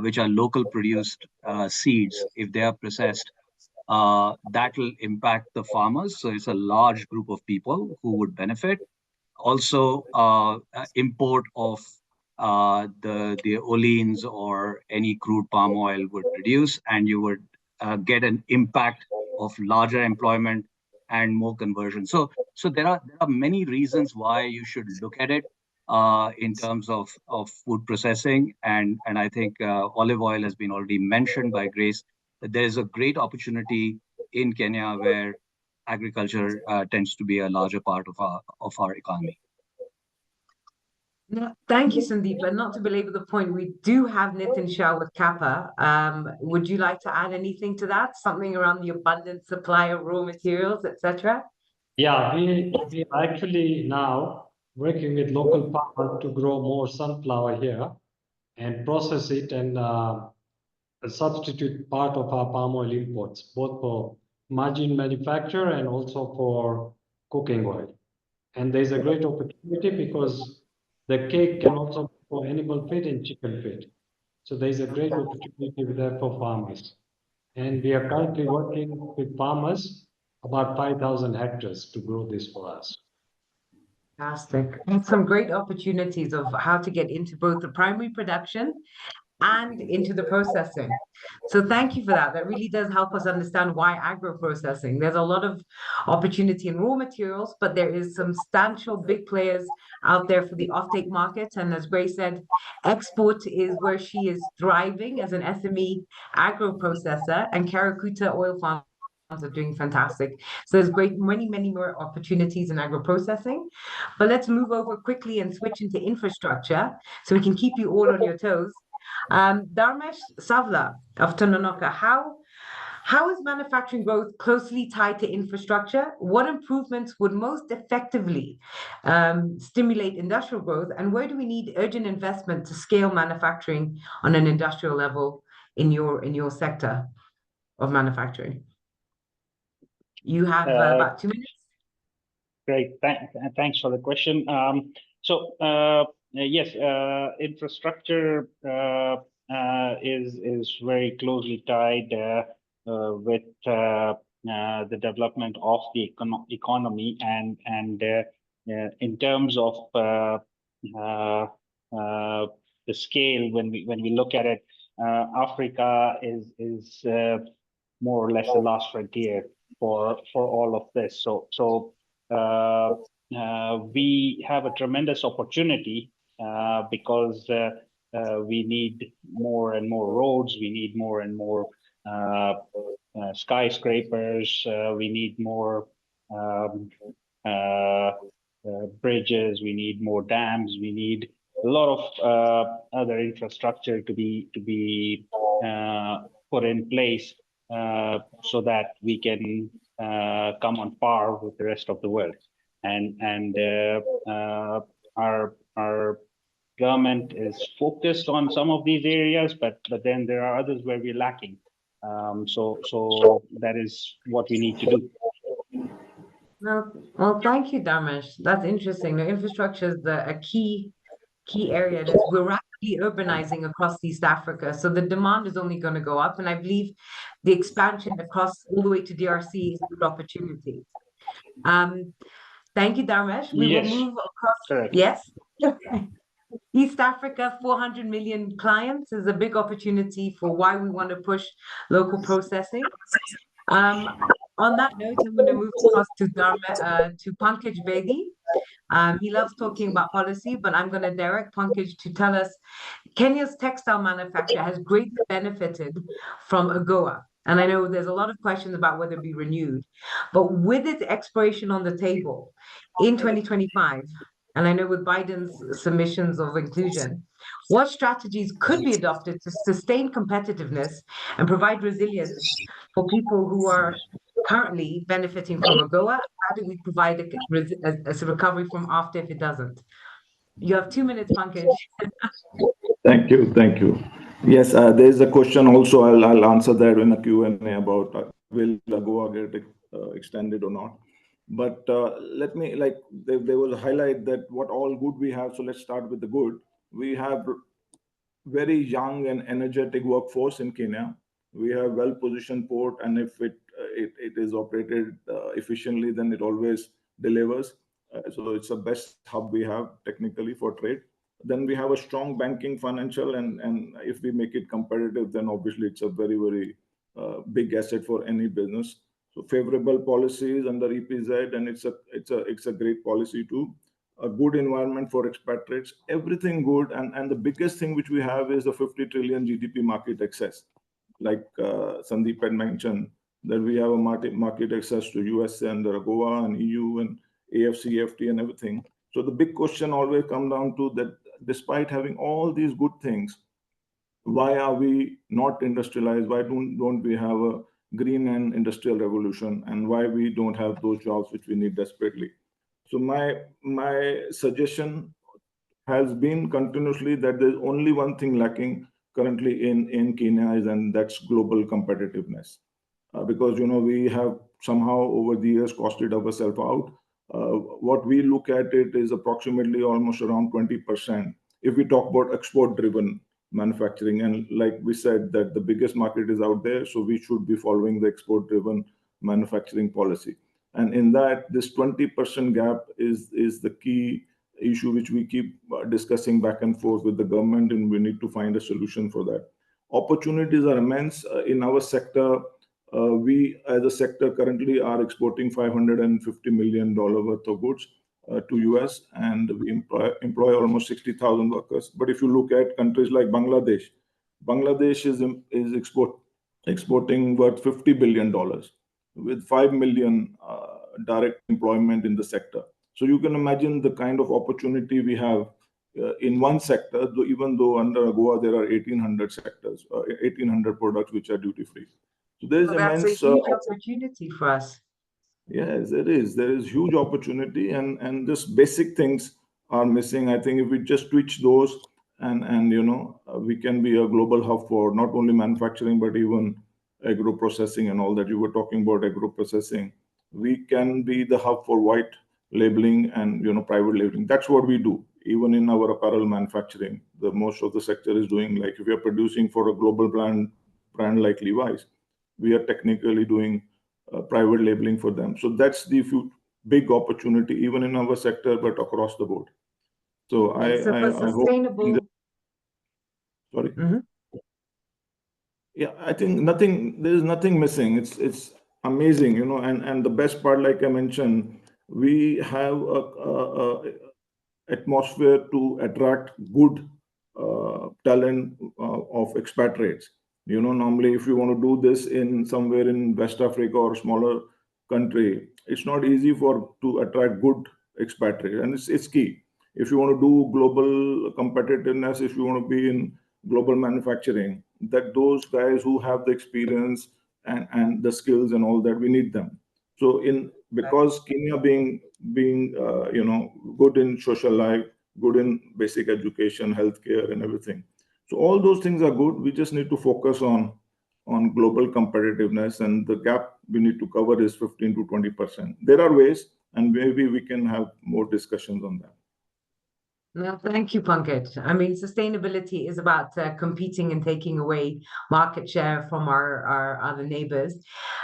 which are local produced seeds. If they are processed, that will impact the farmers. So it's a large group of people who would benefit. Also, import of the oleins or any crude palm oil would reduce, and you would get an impact of larger employment and more conversion. So there are many reasons why you should look at it in terms of food processing, and I think olive oil has been already mentioned by Grace. There's a great opportunity in Kenya where agriculture tends to be a larger part of our economy. No, thank you, Sandeep. And not to belabor the point, we do have Nitin Shah with Kappa. Would you like to add anything to that? Something around the abundant supply of raw materials, etc.? Yeah, we are actually now working with local farmers to grow more sunflower here and process it and substitute part of our palm oil imports, both for margin manufacture and also for cooking oil. And there's a great opportunity because the cake can also be for animal feed and chicken feed. So there's a great opportunity there for farmers. And we are currently working with farmers, about 5,000 hectares, to grow this for us. Fantastic. And some great opportunities of how to get into both the primary production and into the processing. So thank you for that. That really does help us understand why agro-processing. There's a lot of opportunity in raw materials, but there is substantial big players out there for the offtake market. And as Grace said, export is where she is thriving as an SME agro-processor, and Karakuta oil farms are doing fantastic. So there's many more opportunities in agro-processing. But let's move over quickly and switch into infrastructure so we can keep you all on your toes. Dharmesh Savla of Tononoka, how is manufacturing growth closely tied to infrastructure? What improvements would most effectively stimulate industrial growth? And where do we need urgent investment to scale manufacturing on an industrial level in your sector of manufacturing? You have about 2 minutes. Great, thanks for the question. Yes, infrastructure is very closely tied with the development of the economy, and in terms of the scale, when we look at it, Africa is more or less the last frontier for all of this. So we have a tremendous opportunity because we need more and more roads, we need more and more skyscrapers, we need more bridges, we need more dams, we need a lot of other infrastructure to be put in place so that we can come on par with the rest of the world. And our government is focused on some of these areas, but then there are others where we're lacking. So that is what we need to do. Well, thank you, Dharmesh. That's interesting. The infrastructure is a key area. We're rapidly urbanizing across East Africa, so the demand is only going to go up. And I believe the expansion across all the way to DRC is a good opportunity. Thank you, Dharmesh. We will move across. Correct. Yes. East Africa, 400 million clients is a big opportunity for why we want to push local processing. On that note, I'm going to move across to Pankaj Bedi. He loves talking about policy, but I'm going to direct Pankaj to tell us Kenya's textile manufacture has greatly benefited from AGOA. And I know there's a lot of questions about whether it be renewed, but with its expiration on the table in 2025, and I know with Biden's submissions of inclusion, what strategies could be adopted to sustain competitiveness and provide resilience for people who are currently benefiting from AGOA? How do we provide a recovery from after if it doesn't? You have 2 minutes, Pankaj. Thank you. Thank you. Yes, there is a question also. I'll answer that in a Q&A about will AGOA get extended or not. But let me, like, there was a highlight that what all good we have. So let's start with the good. We have very young and energetic workforce in Kenya. We have well-positioned port, and if it is operated efficiently, then it always delivers. So it's the best hub we have technically for trade. Then we have a strong banking, financial, and if we make it competitive, then obviously it's a very, very big asset for any business. So favorable policies under EPZ, and it's a great policy too. A good environment for expatriates, everything good, and the biggest thing which we have is the 50 trillion GDP market access. Like Sandeep had mentioned, that we have a market access to US and AGOA and EU and AFCFTA and everything. So the big question always comes down to that: despite having all these good things, why are we not industrialized? Why don't we have a green and industrial revolution? And why we don't have those jobs which we need desperately? So my suggestion has been continuously that there's only one thing lacking currently in Kenya, and that's global competitiveness. Because we have somehow over the years costed ourselves out. What we look at it is approximately almost around 20%. If we talk about export-driven manufacturing, and like we said, that the biggest market is out there, so we should be following the export-driven manufacturing policy. And in that, this 20% gap is the key issue which we keep discussing back and forth with the government, and we need to find a solution for that. Opportunities are immense in our sector. We, as a sector, currently are exporting $550 million worth of goods to US, and we employ almost 60,000 workers. But if you look at countries like Bangladesh is exporting worth $50 billion with 5 million direct employment in the sector. So you can imagine the kind of opportunity we have in one sector, even though under AGOA there are 1,800 sectors, 1,800 products which are duty-free. So there is immense That's a huge opportunity for us. Yes, there is huge opportunity, and just basic things are missing. I think if we just switch those, and we can be a global hub for not only manufacturing but even agro processing and all that. You were talking about agro processing. We can be the hub for white labeling and private labeling. That's what we do. Even in our apparel manufacturing, the most of the sector is doing, like if we are producing for a global brand like Levi's, we are technically doing private labeling for them. So that's the big opportunity, even in our sector, but across the board. So I sustainable. hope. Sorry. Mm-hmm. Yeah, I think there is nothing missing. It's amazing, and the best part, like I mentioned, we have a atmosphere to attract good talent of expatriates. Normally, if you want to do this in somewhere in West Africa or smaller country, it's not easy to attract good expatriates, and it's key. If you want to do global competitiveness, if you want to be in global manufacturing, that those guys who have the experience and the skills and all that, we need them. So because Kenya being good in social life, good in basic education, healthcare, and everything. So all those things are good. We just need to focus on global competitiveness, and the gap we need to cover is 15 to 20%. There are ways, and maybe we can have more discussions on that. No, thank you, Pankaj. I mean, sustainability is about competing and taking away market share from our other neighbors.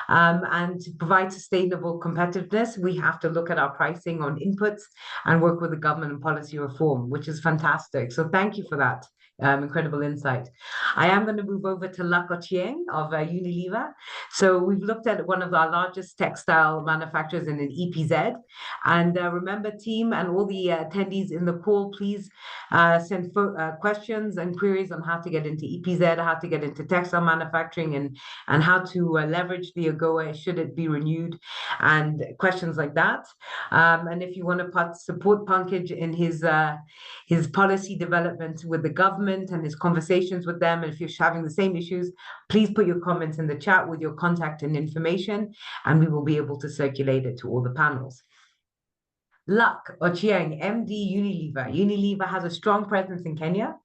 And to provide sustainable competitiveness, we have to look at our pricing on inputs and work with the government and policy reform, which is fantastic. So thank you for that. Incredible insight. I am going to move over to Lak Ochieng of Unilever. So we've looked at one of our largest textile manufacturers in an EPZ. And remember, team and all the attendees in the call, please send questions and queries on how to get into EPZ, how to get into textile manufacturing, and how to leverage the AGOA should it be renewed, and questions like that. And if you want to support Pankaj in his policy development with the government and his conversations with them, and if you're having the same issues, please put your comments in the chat with your contact and information, and we will be able to circulate it to all the panels. Lak Ochieng, MD Unilever. Unilever has a strong presence in Kenya.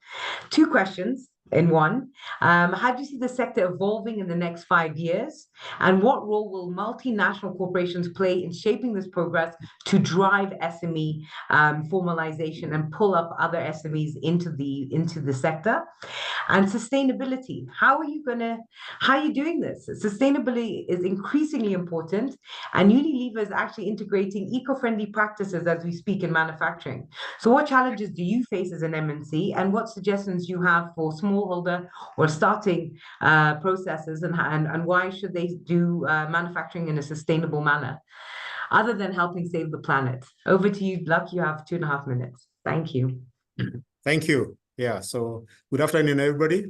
2 questions in one. How do you see the sector evolving in the next 5 years? And what role will multinational corporations play in shaping this progress to drive SME formalization and pull up other SMEs into the sector? And sustainability, how are you doing this? Sustainability is increasingly important, and Unilever is actually integrating eco-friendly practices as we speak in manufacturing. So what challenges do you face as an MNC, and what suggestions you have for smallholder or starting processes, and why should they do manufacturing in a sustainable manner, other than helping save the planet? Over to you, Lak. You have 2.5 minutes. Thank you. Thank you. Yeah, so good afternoon, everybody.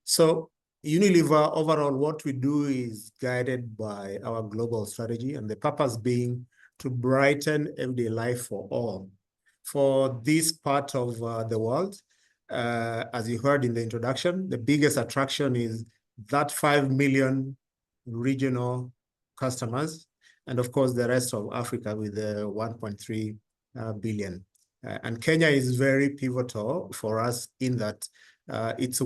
So Unilever, overall, what we do is guided by our global strategy, and the purpose being to brighten everyday life for all. For this part of the world, as you heard in the introduction, the biggest attraction is that 5 million regional customers, and of course, the rest of Africa with 1.3 billion. And Kenya is very pivotal for us in that it's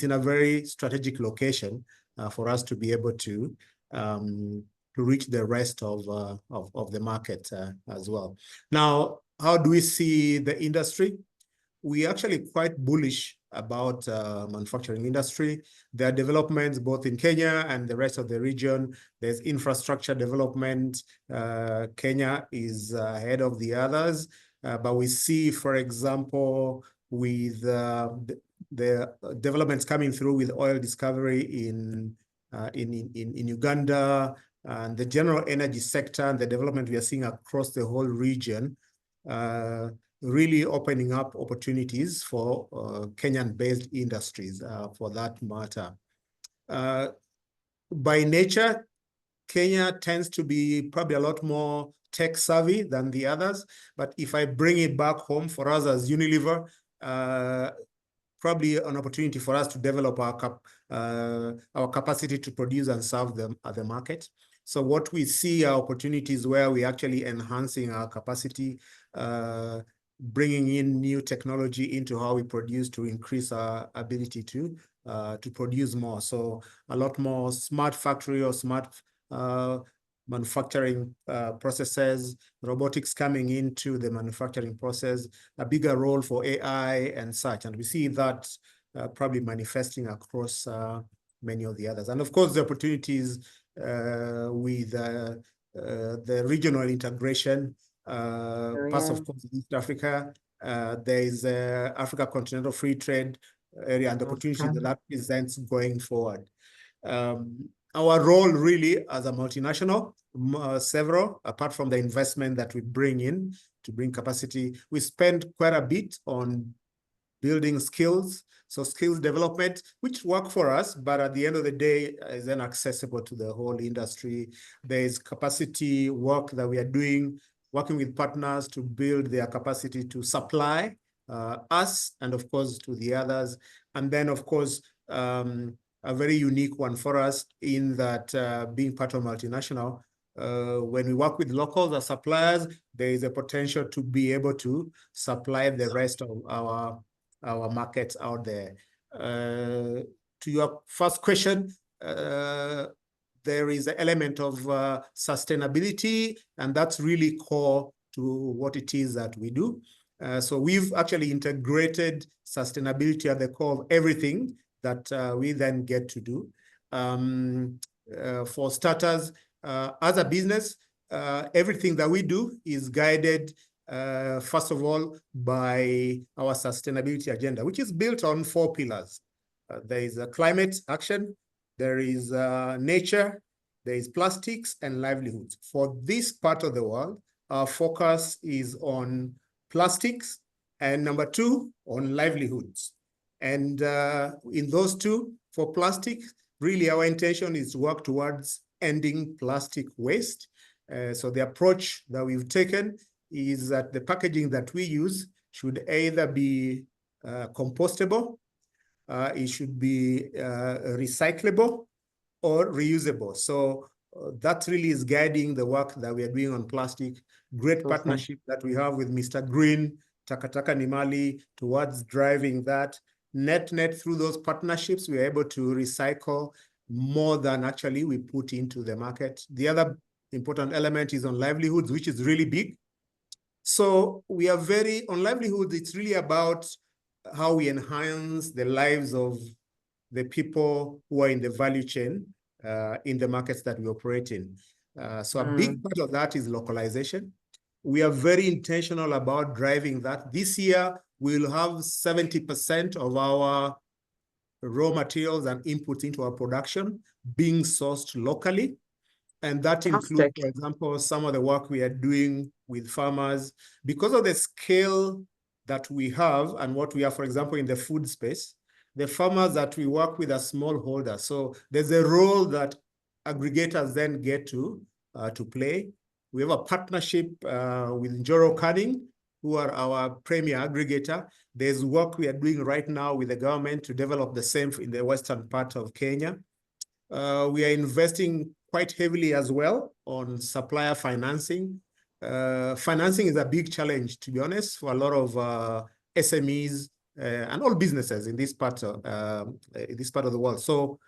in a very strategic location for us to be able to reach the rest of the market as well. Now, how do we see the industry? We actually quite bullish about manufacturing industry. There are developments both in Kenya and the rest of the region. There's infrastructure development. Kenya is ahead of the others. But we see, for example, with the developments coming through with oil discovery in Uganda, and the general energy sector and the development we are seeing across the whole region, really opening up opportunities for Kenyan-based industries, for that matter. By nature, Kenya tends to be probably a lot more tech savvy than the others. But if I bring it back home for us as Unilever, probably an opportunity for us to develop our capacity to produce and serve them at the market. So what we see are opportunities where we're actually enhancing our capacity, bringing in new technology into how we produce to increase our ability to produce more. So a lot more smart factory or smart manufacturing processes, robotics coming into the manufacturing process, a bigger role for AI and such. And we see that probably manifesting across many of the others. And of course, the opportunities with the regional integration, parts of course, East Africa, there is Africa Continental Free Trade Area and the opportunity that presents going forward. Our role really as a multinational, several, apart from the investment that we bring in to bring capacity, we spend quite a bit on building skills. So skills development, which work for us, but at the end of the day, is then accessible to the whole industry. There is capacity work that we are doing, working with partners to build their capacity to supply us and of course to the others. And then of course, a very unique one for us in that being part of multinational, when we work with locals as suppliers, there is a potential to be able to supply the rest of our markets out there. To your first question, there is an element of sustainability, and that's really core to what it is that we do. So we've actually integrated sustainability at the core of everything that we then get to do. For starters, as a business, everything that we do is guided, first of all, by our sustainability agenda, which is built on 4 pillars. There is a climate action, there is nature, there is plastics and livelihoods. For this part of the world, our focus is on plastics, and number 2, on livelihoods. And in those 2, for plastic, really our intention is to work towards ending plastic waste. So the approach that we've taken is that the packaging that we use should either be compostable, it should be recyclable or reusable. So that really is guiding the work that we are doing on plastic. Great Awesome. Partnership that we have with Mr. Green, Takataka Nimali, towards driving that. Net through those partnerships, we are able to recycle more than actually we put into the market. The other important element is on livelihoods, which is really big. So we are on livelihoods, it's really about how we enhance the lives of the people who are in the value chain in the markets that we operate in. So a big part of that is localization. We are very intentional about driving that. This year, we'll have 70% of our raw materials and inputs into our production being sourced locally. And that includes, for example, some of the work we are doing with farmers. Because of the scale that we have and what we have, for example, in the food space, the farmers that we work with are smallholders. So there's a role that aggregators then get to play. We have a partnership with Njoro Canning, who are our premier aggregator. There's work we are doing right now with the government to develop the same in the western part of Kenya. We are investing quite heavily as well on supplier financing. Financing is a big challenge, to be honest, for a lot of SMEs and all businesses in this part of the world. So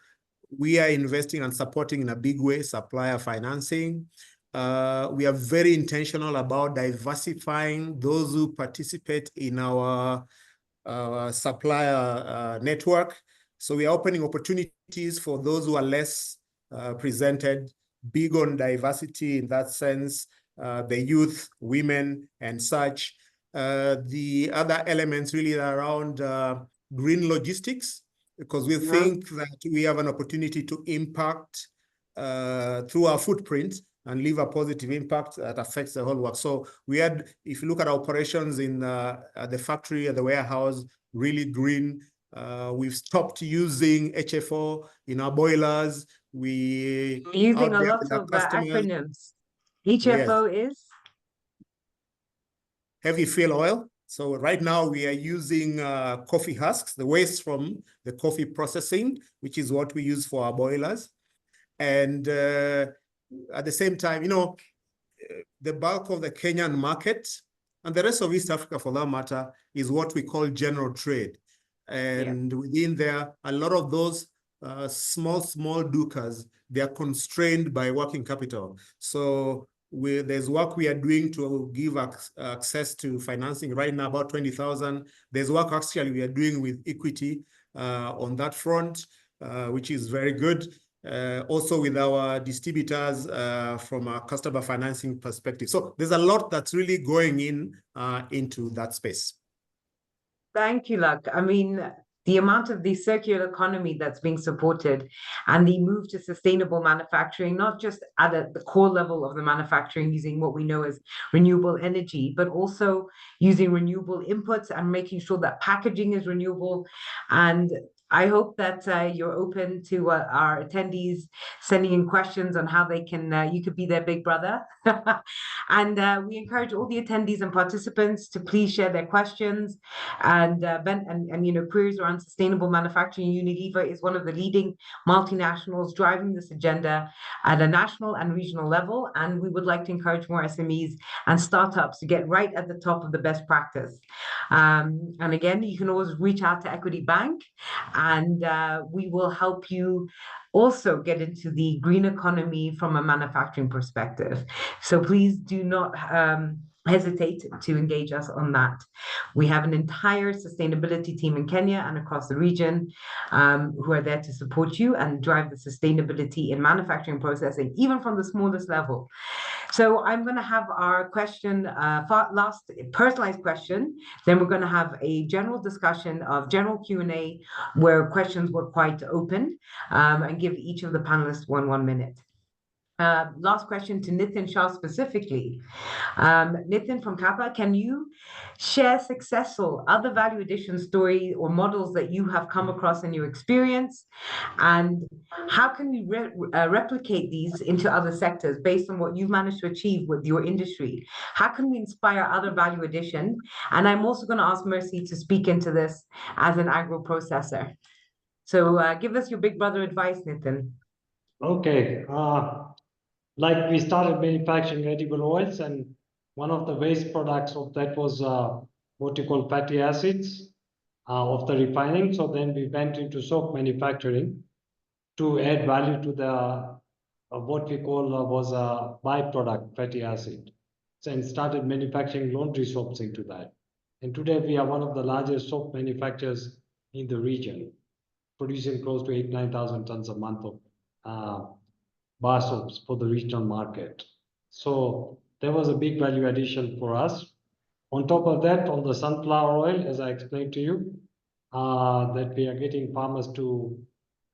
we are investing and supporting in a big way supplier financing. We are very intentional about diversifying those who participate in our supplier network. So we are opening opportunities for those who are less presented, big on diversity in that sense, the youth, women, and such. The other elements really are around green logistics, because we think that we have an opportunity to impact through our footprint and leave a positive impact that affects the whole work. So we had, if you look at our operations in the factory, at the warehouse, really green. We've stopped using HFO in our boilers. We're using a lot of acronyms. HFO is? Heavy fuel oil. So right now we are using coffee husks, the waste from the coffee processing, which is what we use for our boilers. And at the same time, you know, the bulk of the Kenyan market and the rest of East Africa, for that matter, is what we call general trade. And within there, a lot of those small dukas, they are constrained by working capital. So there's work we are doing to give access to financing right now, about 20,000. There's work actually we are doing with Equity on that front, which is very good. Also with our distributors from a customer financing perspective. So there's a lot that's really going into that space. Thank you, Luck. I mean, the amount of the circular economy that's being supported and the move to sustainable manufacturing, not just at the core level of the manufacturing using what we know as renewable energy, but also using renewable inputs and making sure that packaging is renewable. And I hope that you're open to our attendees sending in questions on how they can, you could be their big brother. And we encourage all the attendees and participants to please share their questions and you know, queries around sustainable manufacturing. Unilever is one of the leading multinationals driving this agenda at a national and regional level. And we would like to encourage more SMEs and startups to get right at the top of the best practice. And again, you can always reach out to Equity Bank, and we will help you also get into the green economy from a manufacturing perspective. So please do not hesitate to engage us on that. We have an entire sustainability team in Kenya and across the region who are there to support you and drive the sustainability in manufacturing processing, even from the smallest level. So I'm going to have our question, last personalized question. Then we're going to have a general discussion of general Q&A where questions were quite open, and give each of the panelists 1 minute. Last question to Nitin Shah specifically. Nitin from Kappa, can you share successful other value addition story or models that you have come across in your experience? And how can we replicate these into other sectors based on what you've managed to achieve with your industry? How can we inspire other value addition? And I'm also going to ask Mercy to speak into this as an agro processor. So give us your big brother advice, Nitin. Okay. Like we started manufacturing edible oils, and one of the waste products of that was what you call fatty acids of the refining. So then we went into soap manufacturing to add value to the what we call was a byproduct fatty acid, and started manufacturing laundry soaps into that. And today we are one of the largest soap manufacturers in the region, producing close to 8,000-9,000 tons a month of bar soaps for the regional market. So there was a big value addition for us. On top of that, on the sunflower oil, as I explained to you, that we are getting farmers to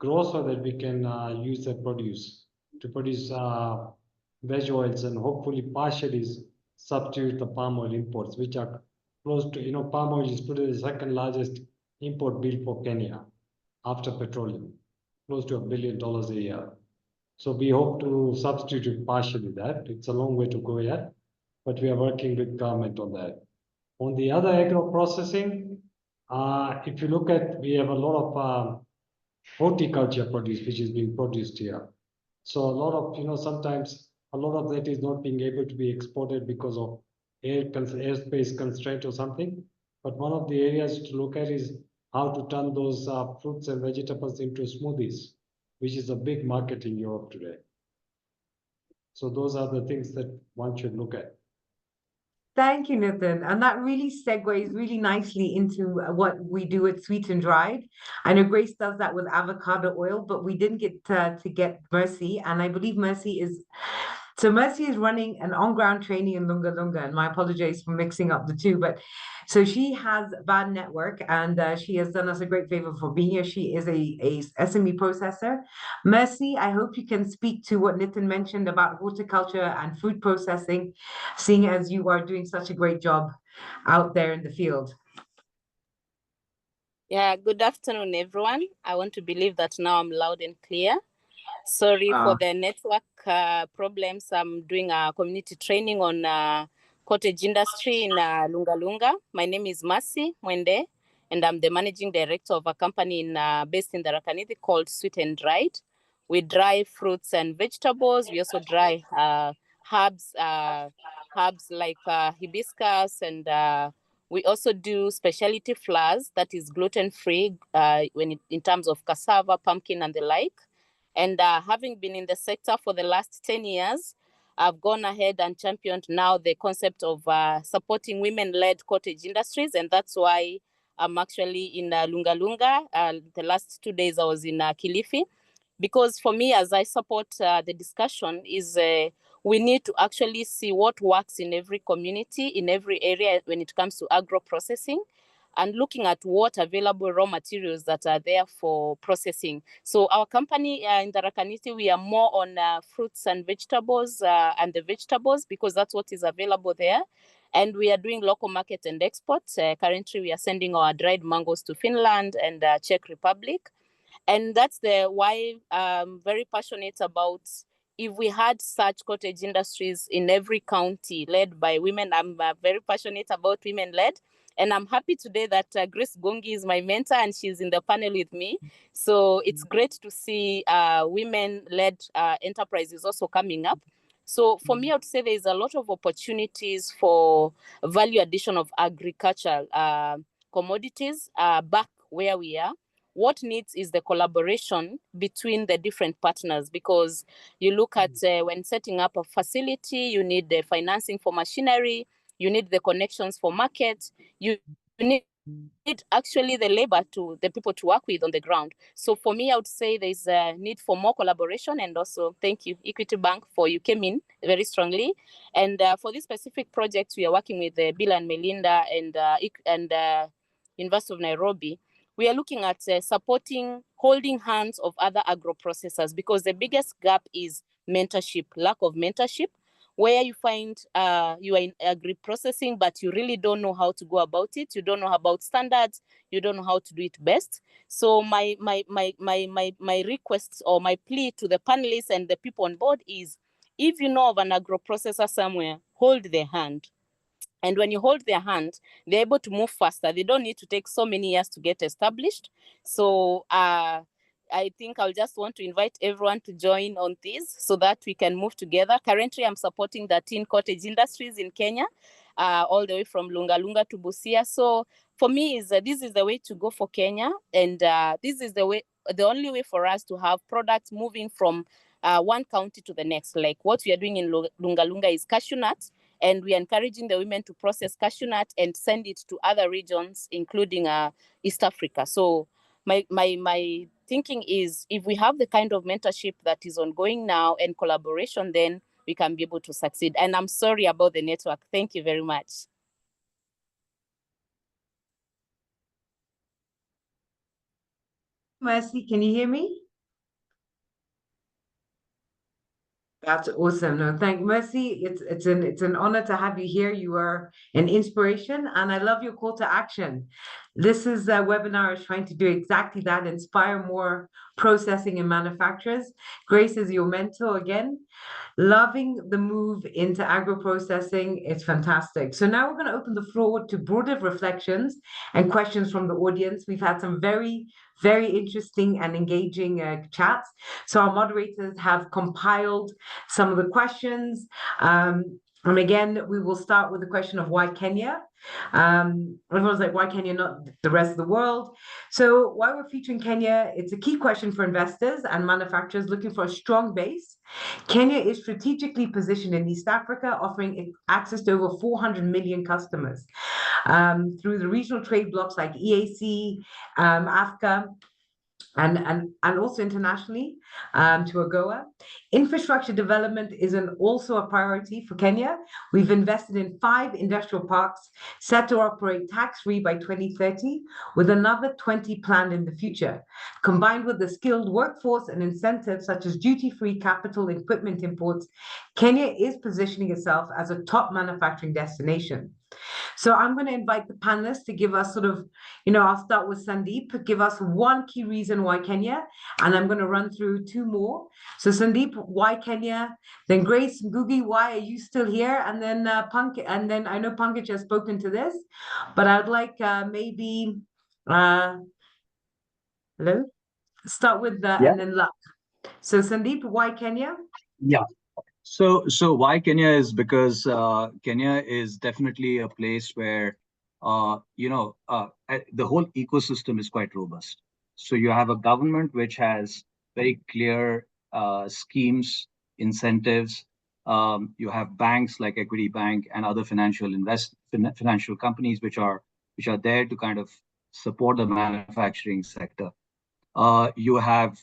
grow so that we can use their produce to produce veg oils and hopefully partially substitute the palm oil imports, which are close to, palm oil is today the second largest import bill for Kenya after petroleum, close to $1 billion a year. So we hope to substitute partially that. It's a long way to go yet, but we are working with government on that. On the other agro processing, if you look at, we have a lot of horticulture produce which is being produced here. So a lot of, sometimes a lot of that is not being able to be exported because of airspace constraint or something. But one of the areas to look at is how to turn those fruits and vegetables into smoothies, which is a big market in Europe today. So those are the things that one should look at. Thank you, Nitin. And that really segues really nicely into what we do at Sweet and Dried. I know Grace does that with avocado oil, but we didn't get to get Mercy. And I believe Mercy is running an on-ground training in Lunga Lunga. And my apologies for mixing up the two, but so she has Bad Network, and she has done us a great favor for being here. She is a SME processor. Mercy, I hope you can speak to what Nitin mentioned about horticulture and food processing, seeing as you are doing such a great job out there in the field. Yeah, good afternoon, everyone. I want to believe that now I'm loud and clear. Sorry for the network problems. I'm doing a community training on cottage industry in Lunga Lunga. My name is Mercy Mwende, and I'm the managing director of a company based in Tharaka Nithi called Sweet and Dried. We dry fruits and vegetables. We also dry herbs like hibiscus, and we also do specialty flours that is gluten-free in terms of cassava, pumpkin, and the like. And having been in the sector for the last 10 years, I've gone ahead and championed now the concept of supporting women-led cottage industries. And that's why I'm actually in Lunga Lunga. The last 2 days I was in Kilifi. Because for me, as I support the discussion, is we need to actually see what works in every community, in every area when it comes to agro processing, and looking at what available raw materials that are there for processing. So our company in Tharaka Nithi, we are more on fruits and vegetables and the vegetables because that's what is available there. And we are doing local market and exports. Currently, we are sending our dried mangoes to Finland and Czech Republic. And that's why I'm very passionate about if we had such cottage industries in every county led by women. I'm very passionate about women-led. And I'm happy today that Grace Gungi is my mentor and she's in the panel with me. So it's great to see women-led enterprises also coming up. So for me, I would say there's a lot of opportunities for value addition of agricultural commodities back where we are. What needs is the collaboration between the different partners, because you look at when setting up a facility, you need the financing for machinery, you need the connections for markets, you need actually the labor to the people to work with on the ground. So for me, I would say there's a need for more collaboration, and also thank you, Equity Bank, for you came in very strongly. And for this specific project, we are working with Bill and Melinda and University of Nairobi. We are looking at supporting, holding hands of other agro-processors, because the biggest gap is mentorship, lack of mentorship, where you find you are in agri-processing, but you really don't know how to go about it. You don't know about standards. You don't know how to do it best. So my request or my plea to the panelists and the people on board is, if you know of an agro-processor somewhere, hold their hand. And when you hold their hand, they're able to move faster. They don't need to take so many years to get established. So I think I'll just want to invite everyone to join on this so that we can move together. Currently, I'm supporting 13 cottage industries in Kenya, all the way from Lunga Lunga to Busia. So for me, this is the way to go for Kenya. And this is the only way for us to have products moving from one county to the next. Like what we are doing in Lunga Lunga is cashew nuts. And we are encouraging the women to process cashew nut and send it to other regions, including East Africa. So my thinking is, if we have the kind of mentorship that is ongoing now and collaboration, then we can be able to succeed. And I'm sorry about the network. Thank you very much. Mercy, can you hear me? That's awesome. No, thank Mercy. It's an honor to have you here. You are an inspiration, and I love your call to action. This is a webinar is trying to do exactly that: inspire more processing and manufacturers. Grace is your mentor again. Loving the move into agro-processing. It's fantastic. So now we're going to open the floor to broader reflections and questions from the audience. We've had some very interesting and engaging chats. So our moderators have compiled some of the questions. And again, we will start with the question of why Kenya? Everyone's like, why Kenya, not the rest of the world? So why we're featuring Kenya, it's a key question for investors and manufacturers looking for a strong base. Kenya is strategically positioned in East Africa, offering access to over 400 million customers through the regional trade blocks like EAC, AFCA, and also internationally to AGOA. Infrastructure development is also a priority for Kenya. We've invested in 5 industrial parks set to operate tax-free by 2030, with another 20 planned in the future. Combined with the skilled workforce and incentives such as duty-free capital equipment imports, Kenya is positioning itself as a top manufacturing destination. So I'm going to invite the panelists to give us sort of, I'll start with Sandeep, give us one key reason why Kenya, and I'm going to run through 2 more. So Sandeep, why Kenya? Then Grace Ngugi, why are you still here? And then and then I know Pankaj has spoken to this, but I'd like maybe, hello? Start with and then Luck. So Sandeep, why Kenya? Yeah. So why Kenya is because Kenya is definitely a place where the whole ecosystem is quite robust. So you have a government which has very clear schemes, incentives. You have banks like Equity Bank and other financial companies which are there to kind of support the manufacturing sector. You have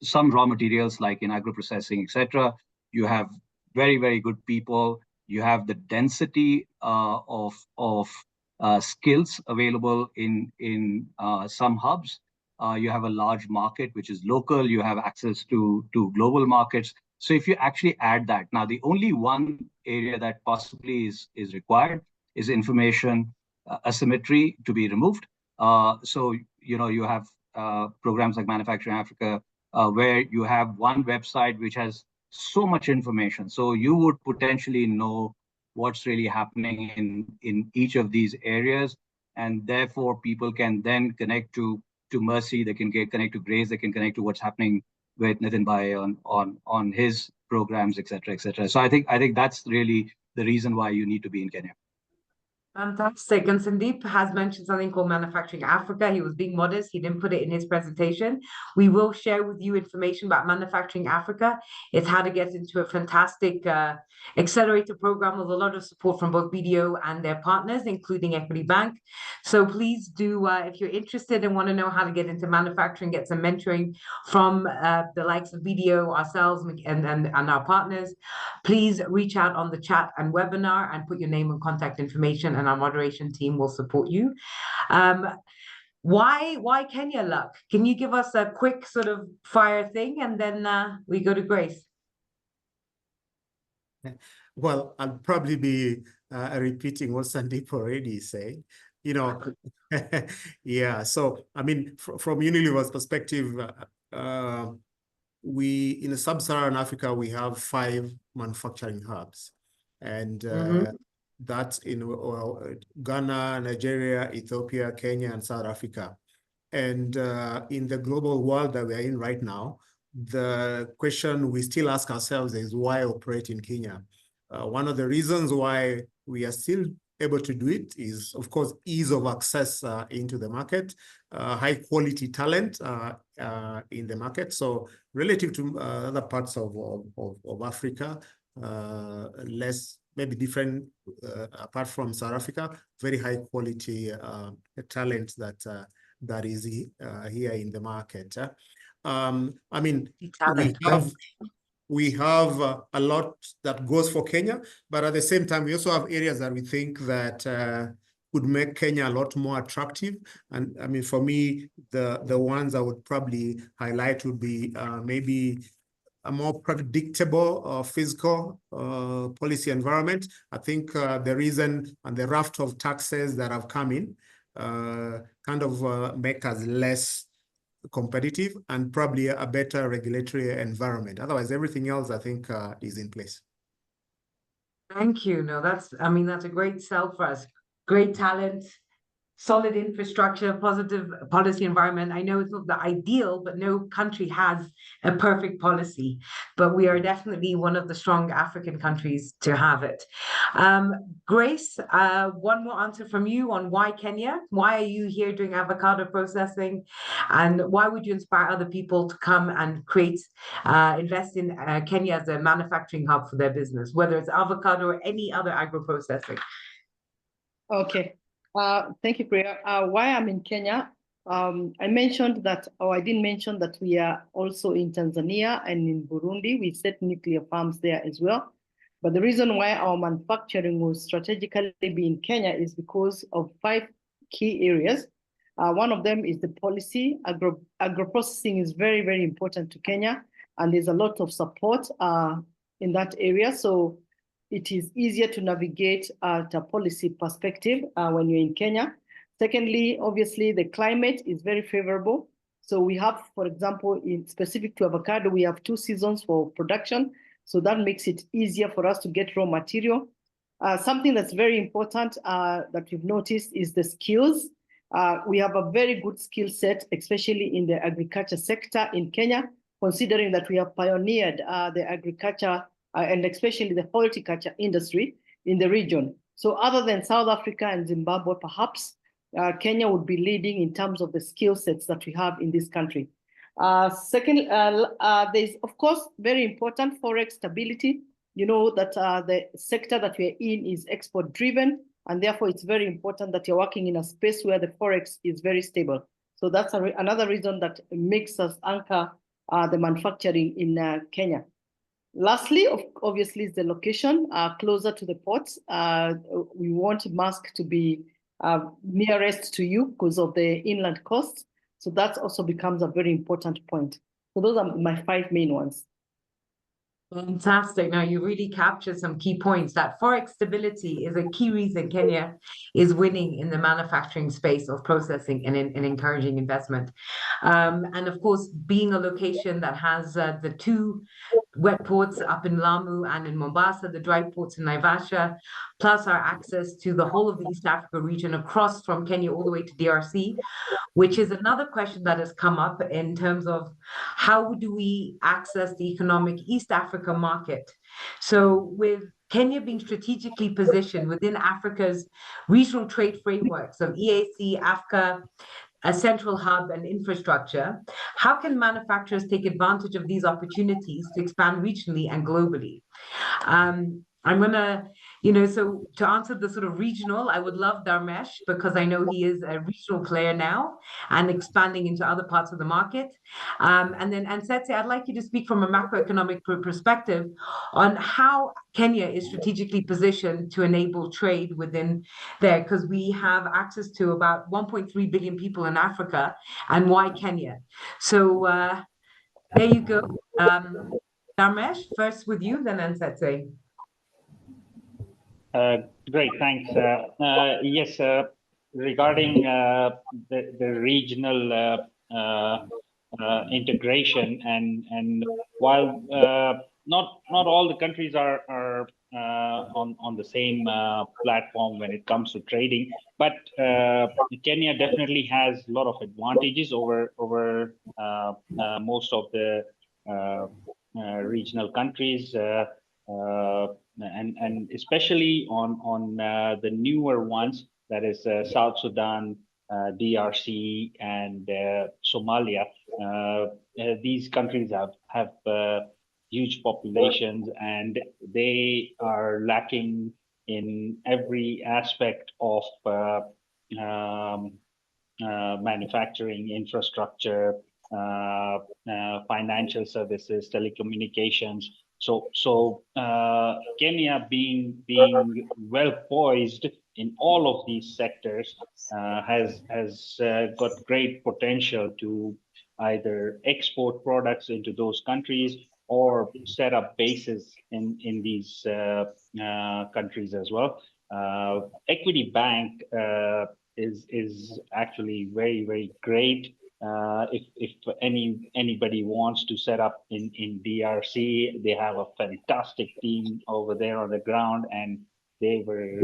some raw materials like in agro-processing, etc. You have very good people. You have the density of skills available in some hubs. You have a large market which is local. You have access to global markets. So if you actually add that, now the only one area that possibly is required is information asymmetry to be removed. So you have programs like Manufacturing Africa, where you have one website which has so much information. So you would potentially know what's really happening in each of these areas. And therefore, people can then connect to Mercy, they can connect to Grace, they can connect to what's happening with Nitin Bhai on his programs, etc., etc. So I think that's really the reason why you need to be in Kenya. Fantastic. And Sandeep has mentioned something called Manufacturing Africa. He was being modest. He didn't put it in his presentation. We will share with you information about Manufacturing Africa. It's how to get into a fantastic accelerator program with a lot of support from both BDO and their partners, including Equity Bank. So please do, if you're interested and want to know how to get into manufacturing, get some mentoring from the likes of BDO, ourselves, and our partners, please reach out on the chat and webinar and put your name and contact information, and our moderation team will support you. Why Kenya, Luck? Can you give us a quick sort of fire thing, and then we go to Grace? Well, I'll probably be repeating what Sandeep already said. You know, yeah. So I mean, from Unilever's perspective, in sub-Saharan Africa, we have 5 manufacturing hubs, and that's in Ghana, Nigeria, Ethiopia, Kenya, and South Africa. And in the global world that we are in right now, the question we still ask ourselves is why operate in Kenya? One of the reasons why we are still able to do it is, of course, ease of access into the market, high quality talent in the market. So relative to other parts of Africa, less, maybe different, apart from South Africa, very high quality talent that is here in the market. I mean, we have a lot that goes for Kenya, but at the same time, we also have areas that we think that would make Kenya a lot more attractive. And I mean, for me, the ones I would probably highlight would be maybe a more predictable fiscal policy environment. I think the reason and the raft of taxes that have come in kind of make us less competitive, and probably a better regulatory environment. Otherwise, everything else I think is in place. Thank you. No, that's a great sell for us. Great talent, solid infrastructure, positive policy environment. I know it's not the ideal, but no country has a perfect policy, but we are definitely one of the strong African countries to have it. Grace, one more answer from you on why Kenya? Why are you here doing avocado processing? And why would you inspire other people to come and invest in Kenya as a manufacturing hub for their business, whether it's avocado or any other agro-processing? Okay. Thank you, Priya. Why I'm in Kenya, I mentioned that, or I didn't mention that we are also in Tanzania and in Burundi. We set nuclear farms there as well. But the reason why our manufacturing will strategically be in Kenya is because of 5 key areas. One of them is the policy. Agro-processing is very, very important to Kenya, and there's a lot of support in that area. So it is easier to navigate at a policy perspective when you're in Kenya. Secondly, obviously, the climate is very favorable. So we have, for example, in specific to avocado, we have 2 seasons for production. So that makes it easier for us to get raw material. Something that's very important that we've noticed is the skills. We have a very good skill set, especially in the agriculture sector in Kenya, considering that we have pioneered the agriculture and especially the horticulture industry in the region. So other than South Africa and Zimbabwe, perhaps, Kenya would be leading in terms of the skill sets that we have in this country. Second, there's, of course, very important Forex stability. You know that the sector that we're in is export driven, and therefore it's very important that you're working in a space where the Forex is very stable. So that's another reason that makes us anchor the manufacturing in Kenya. Lastly, obviously, is the location closer to the ports. We want Maersk to be nearest to you because of the inland coast. So that also becomes a very important point. So those are my 5 main ones. Fantastic. Now, you really captured some key points. That Forex stability is a key reason Kenya is winning in the manufacturing space of processing and in encouraging investment. And of course, being a location that has the 2 wet ports up in Lamu and in Mombasa, the dry ports in Naivasha, plus our access to the whole of the East Africa region across from Kenya all the way to DRC, which is another question that has come up in terms of how do we access the economic East Africa market. So with Kenya being strategically positioned within Africa's regional trade frameworks of EAC, AFCA, a central hub and infrastructure, how can manufacturers take advantage of these opportunities to expand regionally and globally? I'm gonna, so to answer the sort of regional, I would love Dharmesh because I know he is a regional player now and expanding into other parts of the market. And then Ansetse, I'd like you to speak from a macroeconomic perspective on how Kenya is strategically positioned to enable trade within there, because we have access to about 1.3 billion people in Africa, and why Kenya? So there you go. Dharmesh, first with you, then Ansetse. Great, thanks. Yes, regarding the regional integration, and while not all the countries are on the same platform when it comes to trading, but Kenya definitely has a lot of advantages over most of the regional countries. And especially on the newer ones, that is South Sudan, DRC, and Somalia. These countries have huge populations, and they are lacking in every aspect of manufacturing, infrastructure, financial services, telecommunications. So Kenya being well poised in all of these sectors has got great potential to either export products into those countries or set up bases in these countries as well. Equity Bank is actually very great. If anybody wants to set up in DRC, they have a fantastic team over there on the ground, and they were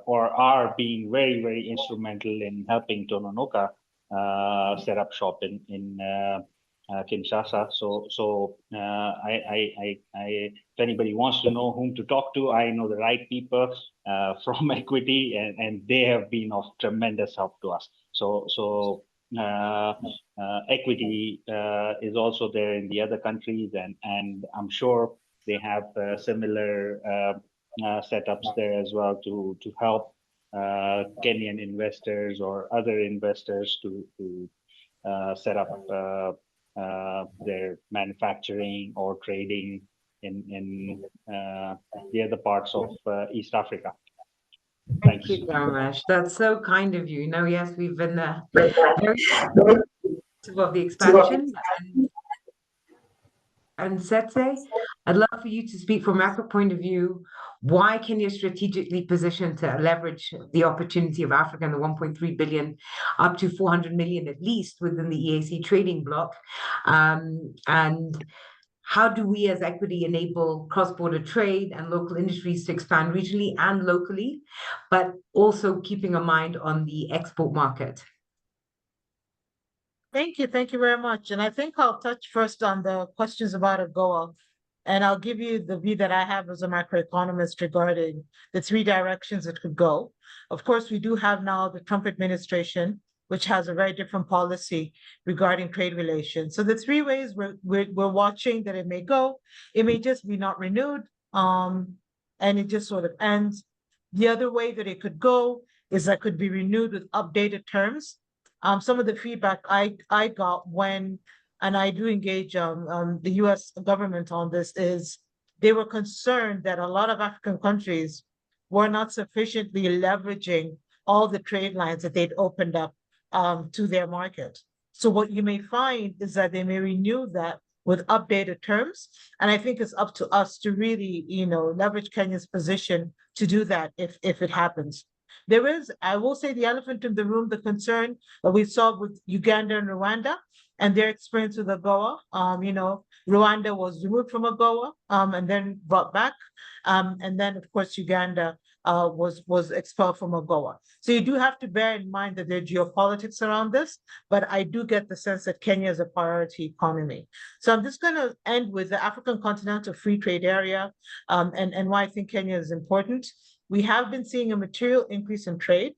or are being very instrumental in helping Tononoka set up shop in Kinshasa. So if anybody wants to know whom to talk to, I know the right people from Equity, and they have been of tremendous help to us. So Equity is also there in the other countries, and I'm sure they have similar setups there as well to help Kenyan investors or other investors to set up their manufacturing or trading in the other parts of East Africa. Thank you, Dharmesh. That's so kind of you. Yes, we've been very supportive of the expansion. And Setse, I'd love for you to speak from a macro point of view. Why Kenya is strategically positioned to leverage the opportunity of Africa and the 1.3 billion, up to 400 million at least within the EAC trading bloc, and how do we as Equity enable cross-border trade and local industries to expand regionally and locally, but also keeping a mind on the export market? Thank you very much. And I think I'll touch first on the questions about AGOA, and I'll give you the view that I have as a macroeconomist regarding the three directions it could go. Of course, we do have now the Trump administration, which has a very different policy regarding trade relations. So the three ways we're watching that it may go, it may just be not renewed, and it just sort of ends. The other way that it could go is that could be renewed with updated terms. Some of the feedback I got when, and I do engage the US government on this, is they were concerned that a lot of African countries were not sufficiently leveraging all the trade lines that they'd opened up to their market. So what you may find is that they may renew that with updated terms. And I think it's up to us to really, leverage Kenya's position to do that if it happens. There is, I will say, the elephant in the room, the concern that we saw with Uganda and Rwanda and their experience with AGOA. Rwanda was removed from AGOA and then brought back. And then, of course, Uganda was expelled from AGOA. So you do have to bear in mind that there are geopolitics around this, but I do get the sense that Kenya is a priority economy. So I'm just going to end with the African Continental Free Trade Area and why I think Kenya is important. We have been seeing a material increase in trade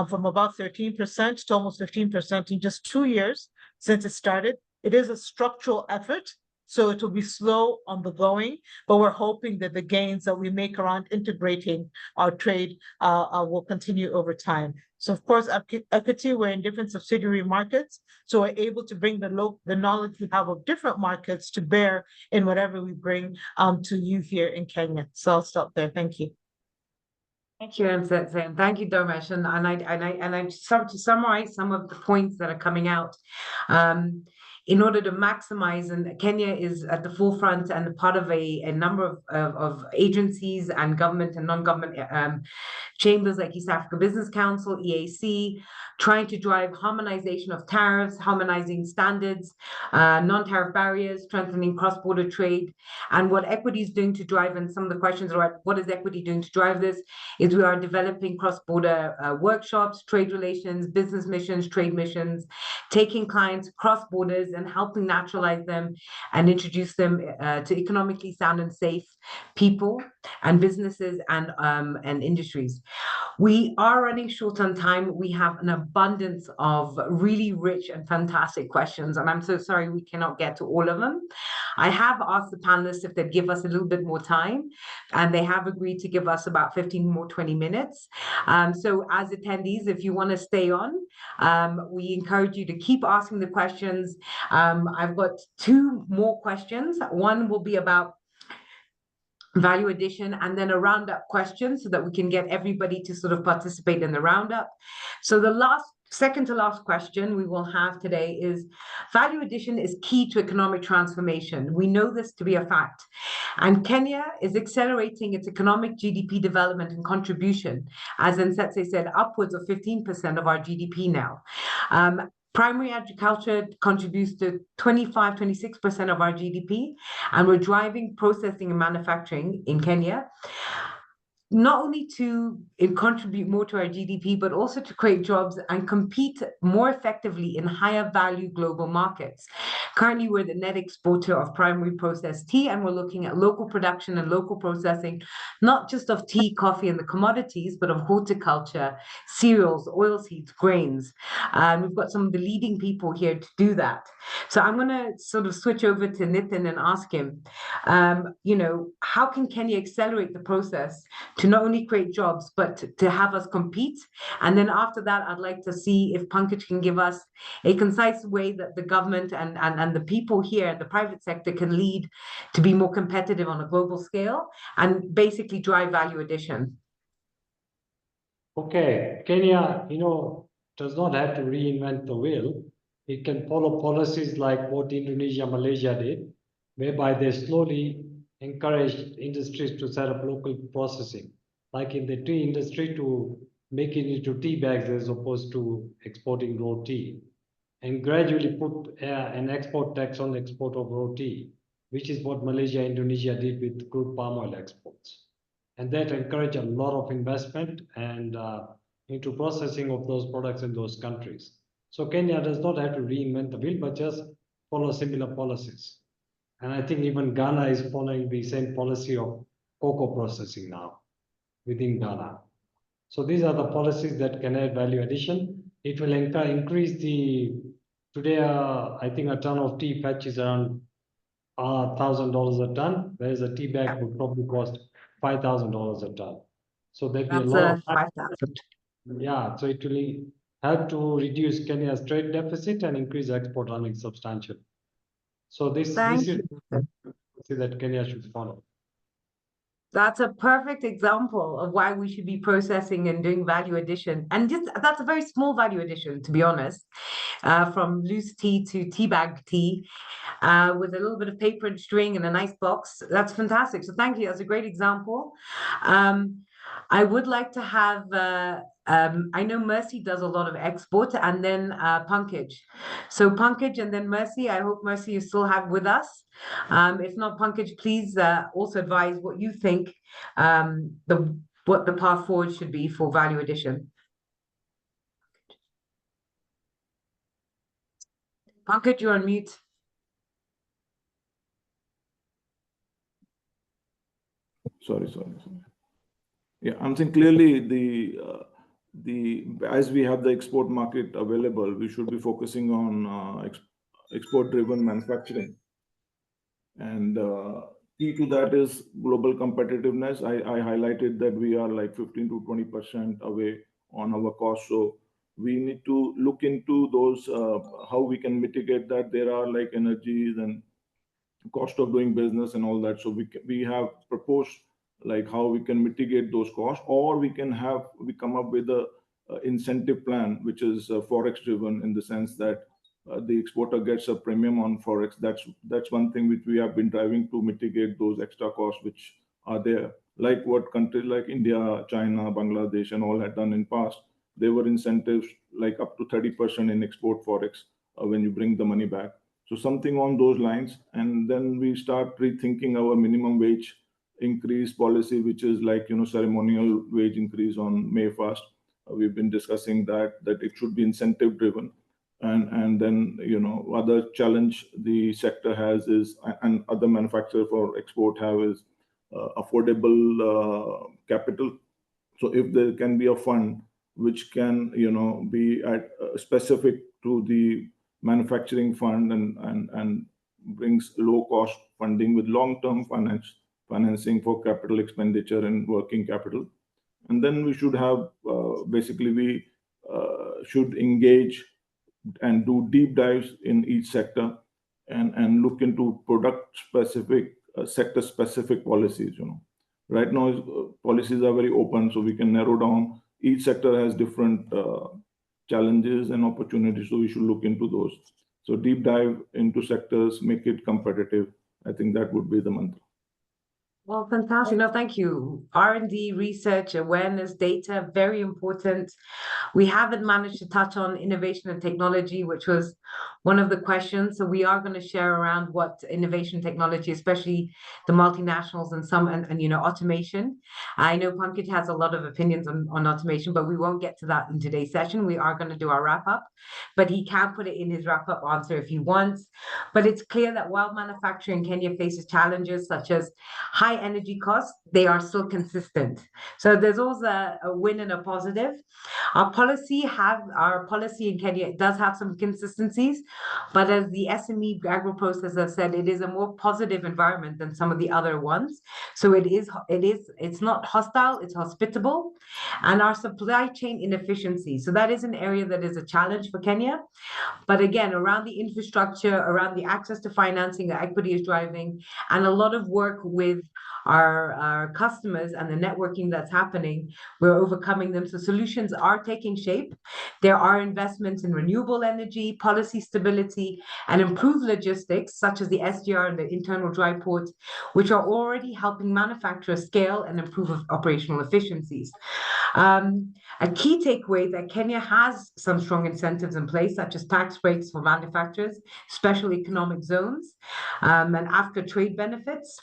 from about 13% to almost 15% in just 2 years since it started. It is a structural effort, so it will be slow on the going, but we're hoping that the gains that we make around integrating our trade will continue over time. So of course, Equity, we're in different subsidiary markets, so we're able to bring the knowledge we have of different markets to bear in whatever we bring to you here in Kenya. So I'll stop there. Thank you. Thank you, and thank you, Dharmesh. And I to summarize some of the points that are coming out. In order to maximize, and Kenya is at the forefront and part of a number of agencies and government and non-government chambers like East Africa Business Council, EAC, trying to drive harmonization of tariffs, harmonizing standards, non-tariff barriers, strengthening cross-border trade. And what Equity is doing to drive, and some of the questions are, what is Equity doing to drive this, is we are developing cross-border workshops, trade relations, business missions, trade missions, taking clients across borders and helping naturalize them and introduce them to economically sound and safe people and businesses and industries. We are running short on time. We have an abundance of really rich and fantastic questions, and I'm so sorry we cannot get to all of them. I have asked the panelists if they'd give us a little bit more time, and they have agreed to give us about 15 more 20 minutes. So as attendees, if you want to stay on, we encourage you to keep asking the questions. I've got 2 more questions. One will be about value addition, and then a roundup question so that we can get everybody to sort of participate in the roundup. So the second to last question we will have today is, value addition is key to economic transformation. We know this to be a fact. And Kenya is accelerating its economic GDP development and contribution, as Nsetse said, upwards of 15% of our GDP now. Primary agriculture contributes to 25-26% of our GDP, and we're driving processing and manufacturing in Kenya, not only to contribute more to our GDP, but also to create jobs and compete more effectively in higher value global markets. Currently, we're the net exporter of primary processed tea, and we're looking at local production and local processing, not just of tea, coffee, and the commodities, but of horticulture, cereals, oilseeds, grains. We've got some of the leading people here to do that. So I'm going to sort of switch over to Nitin and ask him, how can Kenya accelerate the process to not only create jobs, but to have us compete? And then after that, I'd like to see if Pankaj can give us a concise way that the government and the people here, the private sector, can lead to be more competitive on a global scale and basically drive value addition. Okay, Kenya, does not have to reinvent the wheel. It can follow policies like what Indonesia, Malaysia did, whereby they slowly encouraged industries to set up local processing, like in the tea industry, to make it into tea bags as opposed to exporting raw tea, and gradually put an export tax on the export of raw tea, which is what Malaysia, Indonesia did with crude palm oil exports. And that encouraged a lot of investment and into processing of those products in those countries. So Kenya does not have to reinvent the wheel, but just follow similar policies. And I think even Ghana is following the same policy of cocoa processing now within Ghana. So these are the policies that can add value addition. It will increase today, I think a ton of tea fetches around $1,000 a ton, whereas a tea bag would probably cost $5,000 a ton. So that'd be a lot of 5,000. Yeah, so it will help to reduce Kenya's trade deficit and increase export earnings substantially. So this is that Kenya should follow. That's a perfect example of why we should be processing and doing value addition. And that's a very small value addition, to be honest, from loose tea to tea bag tea, with a little bit of paper and string and a nice box. That's fantastic. So thank you. That's a great example. I would like to have, I know Mercy does a lot of export, and then Pankaj. So Pankaj and then Mercy. I hope Mercy you still have with us. If not, Pankaj, please also advise what you think the what the path forward should be for value addition. Pankaj, you're on mute. Sorry. Yeah, I'm saying clearly as we have the export market available, we should be focusing on export-driven manufacturing. And key to that is global competitiveness. I highlighted that we are like 15 to 20% away on our cost. So we need to look into those, how we can mitigate that. There are like energies and cost of doing business and all that. So we have proposed like how we can mitigate those costs, or we come up with a incentive plan, which is Forex driven, in the sense that the exporter gets a premium on Forex. That's one thing which we have been driving to mitigate those extra costs which are there. Like what countries like India, China, Bangladesh, and all had done in past. There were incentives like up to 30% in export Forex when you bring the money back. So something on those lines, and then we start rethinking our minimum wage increase policy, which is like, ceremonial wage increase on May 1st. We've been discussing that it should be incentive driven. And then, other challenge the sector has is, and other manufacturers for export have, is affordable capital. So if there can be a fund which can, be at specific to the manufacturing fund and brings low cost funding with long-term financing for capital expenditure and working capital. And then we should have, basically we should engage and do deep dives in each sector and look into product specific, sector specific policies. Right now policies are very open, so we can narrow down. Each sector has different challenges and opportunities, so we should look into those. So deep dive into sectors, make it competitive. I think that would be the mantra. Well, fantastic. No, thank you. R&D, research, awareness, data, very important. We haven't managed to touch on innovation and technology, which was one of the questions. So we are going to share around what innovation technology, especially the multinationals and automation. I know Pankaj has a lot of opinions on automation, but we won't get to that in today's session. We are going to do our wrap up, but he can put it in his wrap up answer if he wants. But it's clear that while manufacturing in Kenya faces challenges such as high energy costs, they are still consistent. So there's also a win and a positive. Our policy in Kenya does have some consistencies, but as the SME agro-processor said, it is a more positive environment than some of the other ones. So it's not hostile, it's hospitable. And our supply chain inefficiency. So that is an area that is a challenge for Kenya. But again, around the infrastructure, around the access to financing that equity is driving, and a lot of work with our customers and the networking that's happening, we're overcoming them. So solutions are taking shape. There are investments in renewable energy, policy stability, and improved logistics, such as the SGR and the internal dry ports, which are already helping manufacturers scale and improve operational efficiencies. A key takeaway that Kenya has some strong incentives in place, such as tax breaks for manufacturers, special economic zones, and AFCA trade benefits.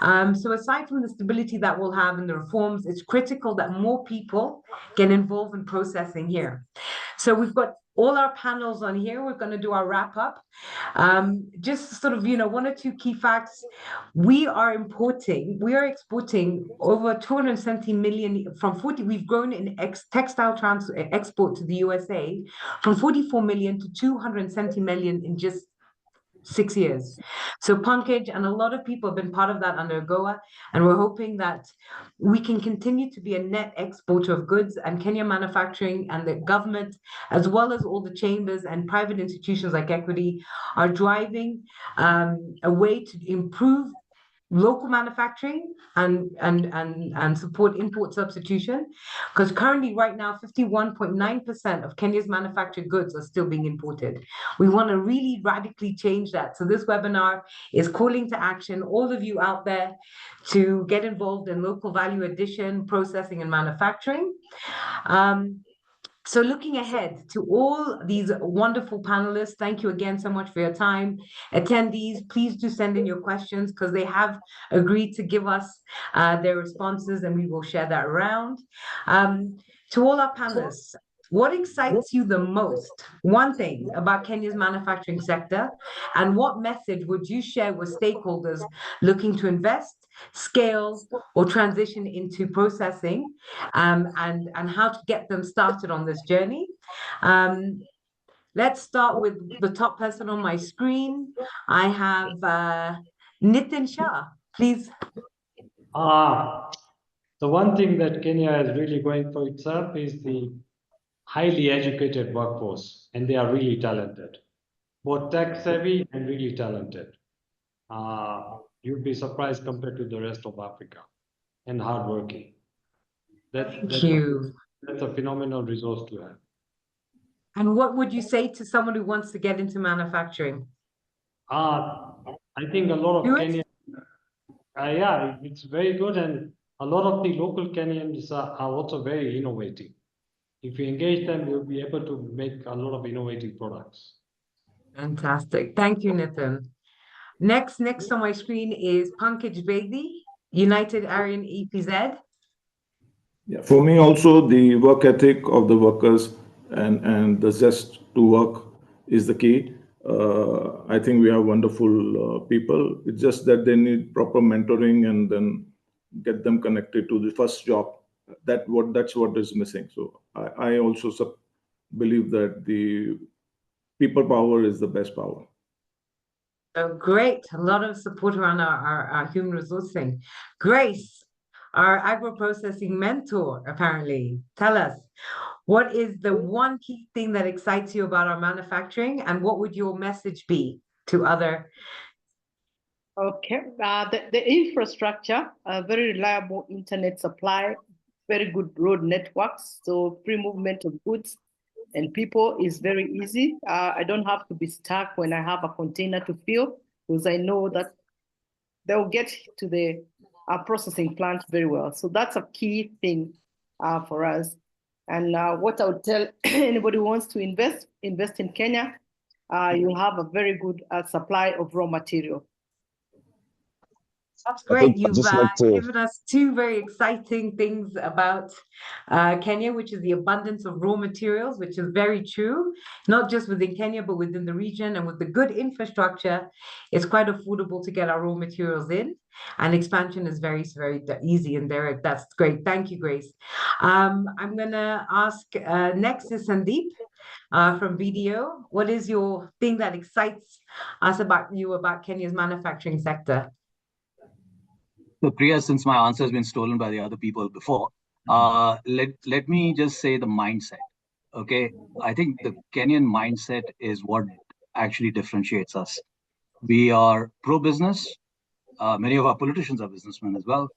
So aside from the stability that we'll have in the reforms, it's critical that more people get involved in processing here. So we've got all our panels on here. We're going to do our wrap up. Just sort of, one or two key facts. We are exporting over 270 million we've grown in textile export to the USA from 44 million to 270 million in just 6 years. So Pankaj and a lot of people have been part of that under AGOA, and we're hoping that we can continue to be a net exporter of goods, and Kenya Manufacturing and the government, as well as all the chambers and private institutions like Equity, are driving a way to improve local manufacturing and support import substitution, because currently right now 51.9% of Kenya's manufactured goods are still being imported. We want to really radically change that. So this webinar is calling to action all of you out there to get involved in local value addition, processing, and manufacturing. So looking ahead to all these wonderful panelists, thank you again so much for your time. Attendees, please do send in your questions because they have agreed to give us their responses and we will share that around. To all our panelists, what excites you the most? One thing about Kenya's manufacturing sector, and what message would you share with stakeholders looking to invest, scale, or transition into processing, and how to get them started on this journey? Let's start with the top person on my screen. I have Nitin Shah, please. The one thing that Kenya is really going for itself is the highly educated workforce, and they are really talented, both tech savvy and really talented. You'd be surprised compared to the rest of Africa, and hardworking. Thank you. That's a phenomenal resource to have. And what would you say to someone who wants to get into manufacturing? I think a lot of Kenyans, yeah, it's very good, and a lot of the local Kenyans are also very innovative. If you engage them, you'll be able to make a lot of innovative products. Fantastic. Thank you, Nitin. Next on my screen is Pankaj Bedi, United Aryan EPZ. Yeah, for me also, the work ethic of the workers and the zest to work is the key. I think we have wonderful people. It's just that they need proper mentoring and then get them connected to the first job. That's what is missing. So I also believe that the people power is the best power. Oh, great. A lot of support around our human resourcing. Grace, our agro-processing mentor, apparently. Tell us, what is the one key thing that excites you about our manufacturing, and what would your message be to other? Okay, the infrastructure, very reliable internet supply, very good road networks, so free movement of goods and people is very easy. I don't have to be stuck when I have a container to fill, because I know that they'll get to the processing plant very well. So that's a key thing for us. And what I would tell anybody who wants to invest in Kenya, you'll have a very good supply of raw material. That's great. You've given us two very exciting things about Kenya, which is the abundance of raw materials, which is very true, not just within Kenya, but within the region. And with the good infrastructure, it's quite affordable to get our raw materials in. And expansion is very, very easy and direct. That's great. Thank you, Grace. I'm going to ask, next is Sandeep from BDO. What is your thing that excites us about Kenya's manufacturing sector? So Priya, since my answer has been stolen by the other people before, let me just say the mindset. Okay, I think the Kenyan mindset is what actually differentiates us. We are pro-business. Many of our politicians are businessmen as well.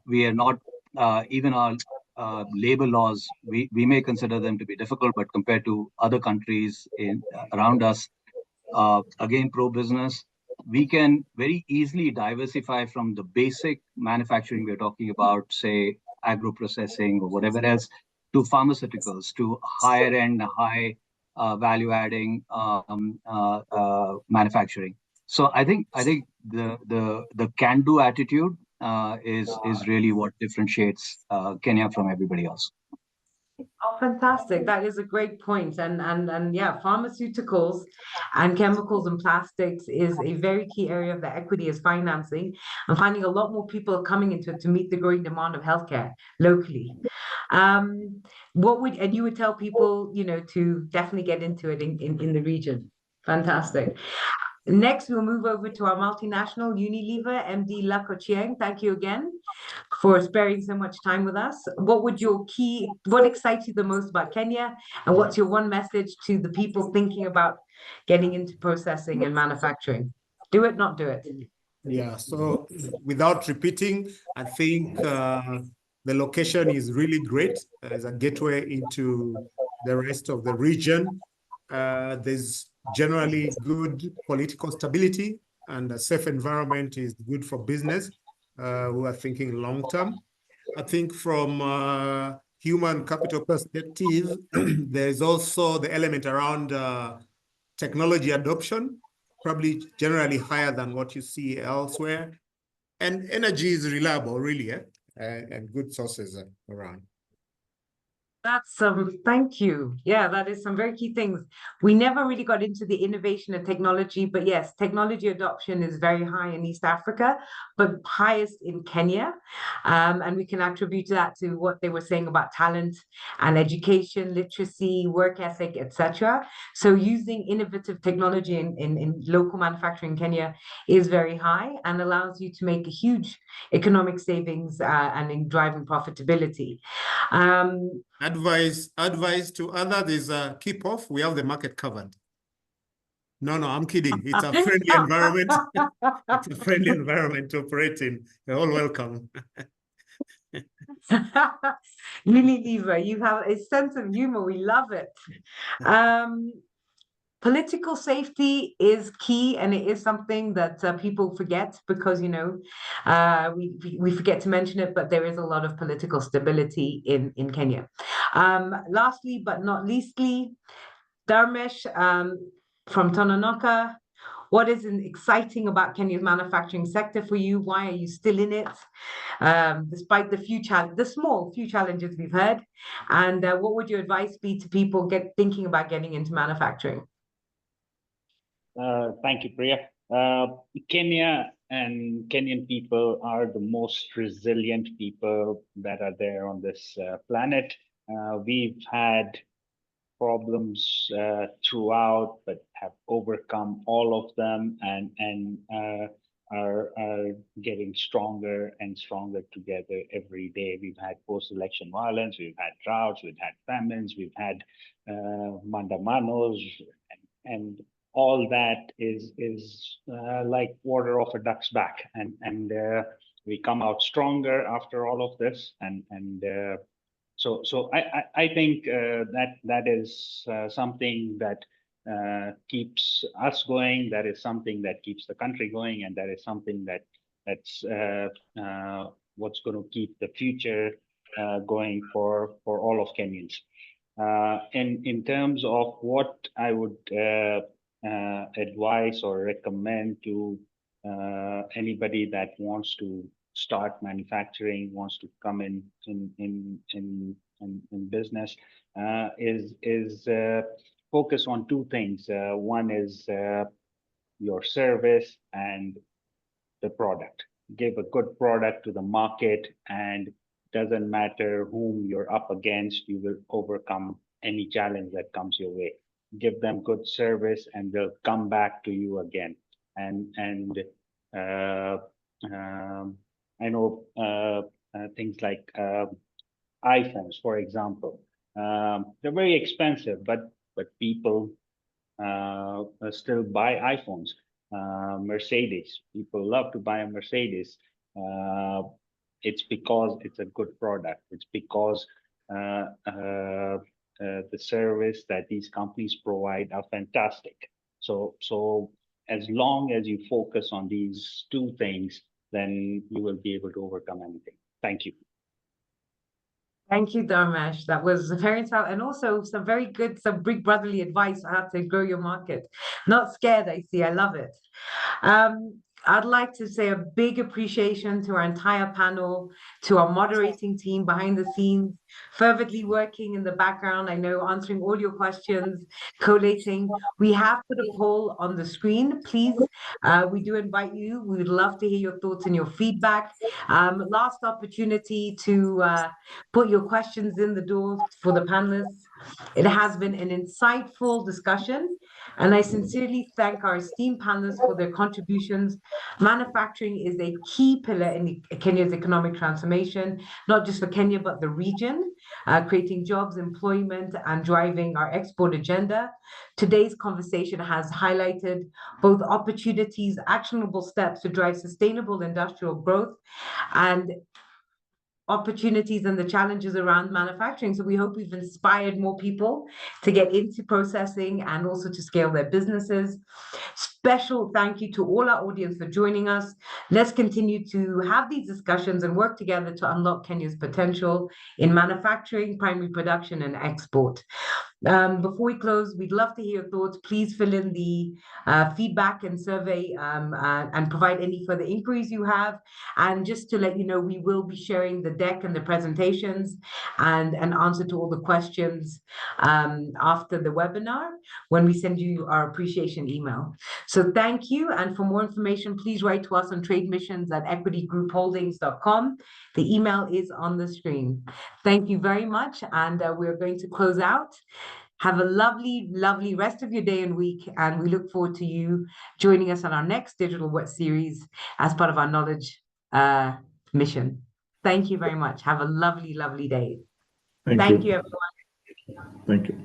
We are not, even our labor laws, we may consider them to be difficult, but compared to other countries around us, again, pro-business. We can very easily diversify from the basic manufacturing we're talking about, say, agro-processing or whatever else, to pharmaceuticals, to higher end, high value-adding manufacturing. So I think the can-do attitude is really what differentiates Kenya from everybody else. Oh, fantastic. That is a great point. And yeah, pharmaceuticals and chemicals and plastics is a very key area of the equity is financing. I'm finding a lot more people are coming into it to meet the growing demand of healthcare locally. And you would tell people, to definitely get into it in the region. Fantastic. Next, we'll move over to our multinational Unilever, MD Luck Ochieng. Thank you again for sparing so much time with us. What excites you the most about Kenya? And what's your one message to the people thinking about getting into processing and manufacturing? Do it, not do it. Yeah, so without repeating, I think the location is really great as a gateway into the rest of the region. There's generally good political stability, and a safe environment is good for business who are thinking long term. I think from human capital perspective, there is also the element around technology adoption, probably generally higher than what you see elsewhere. And energy is reliable, really, and good sources around. That's thank you. Yeah, that is some very key things. We never really got into the innovation and technology, but yes, technology adoption is very high in East Africa, but highest in Kenya. And we can attribute that to what they were saying about talent and education, literacy, work ethic, etc. So using innovative technology in local manufacturing in Kenya is very high and allows you to make a huge economic savings and in driving profitability. Advice to others is keep off. We have the market covered. No, I'm kidding. It's a friendly environment. It's a friendly environment to operate in. You're all welcome. Unilever, you have a sense of humor. We love it. Political safety is key, and it is something that people forget because, you know, we forget to mention it, but there is a lot of political stability in Kenya. Lastly, but not leastly, Dharmesh from Tononoka, what is exciting about Kenya's manufacturing sector for you? Why are you still in it, despite the small few challenges we've heard? And what would your advice be to people thinking about getting into manufacturing? Thank you, Priya. Kenya and Kenyan people are the most resilient people that are there on this planet. We've had problems throughout, but have overcome all of them and are getting stronger and stronger together every day. We've had post-election violence, we've had droughts, we've had famines, we've had mandamanos, and all that is like water off a duck's back, and we come out stronger after all of this, and so I think that is something that keeps us going. That is something that keeps the country going, and that is something that's what's going to keep the future going for all of Kenyans. In terms of what I would advise or recommend to anybody that wants to start manufacturing, wants to come in business, is focus on two things. One is your service and the product. Give a good product to the market, and doesn't matter whom you're up against, you will overcome any challenge that comes your way. Give them good service and they'll come back to you again. And I know things like iPhones, for example. They're very expensive, but people still buy iPhones. Mercedes, people love to buy a Mercedes. It's because it's a good product. It's because the service that these companies provide are fantastic. So as long as you focus on these two things, then you will be able to overcome anything. Thank you. Thank you, Dharmesh. That was very insightful, and also some very good, some big brotherly advice on how to grow your market. Not scared, I see. I love it. I'd like to say a big appreciation to our entire panel, to our moderating team behind the scenes, fervently working in the background. I know, answering all your questions, collating. We have put a poll on the screen. Please, we do invite you. We would love to hear your thoughts and your feedback. Last opportunity to put your questions in the door for the panelists. It has been an insightful discussion, and I sincerely thank our esteemed panelists for their contributions. Manufacturing is a key pillar in Kenya's economic transformation, not just for Kenya, but the region, creating jobs, employment, and driving our export agenda. Today's conversation has highlighted both opportunities, actionable steps to drive sustainable industrial growth, and opportunities and the challenges around manufacturing. So we hope we've inspired more people to get into processing and also to scale their businesses. special thank you to all our audience for joining us. Let's continue to have these discussions and work together to unlock Kenya's potential in manufacturing, primary production, and export. Before we close, we'd love to hear your thoughts. Please fill in the feedback and survey and provide any further inquiries you have. And just to let you know, we will be sharing the deck and the presentations and an answer to all the questions after the webinar when we send you our appreciation email. So thank you. And for more information, please write to us on trademissions@equitygroupholdings.com. The email is on the screen. Thank you very much. And we're going to close out. Have a lovely, lovely rest of your day and week. And we look forward to you joining us on our next digital web series as part of our knowledge mission. Thank you very much. Have a lovely, lovely day. Thank you, everyone. Thank you.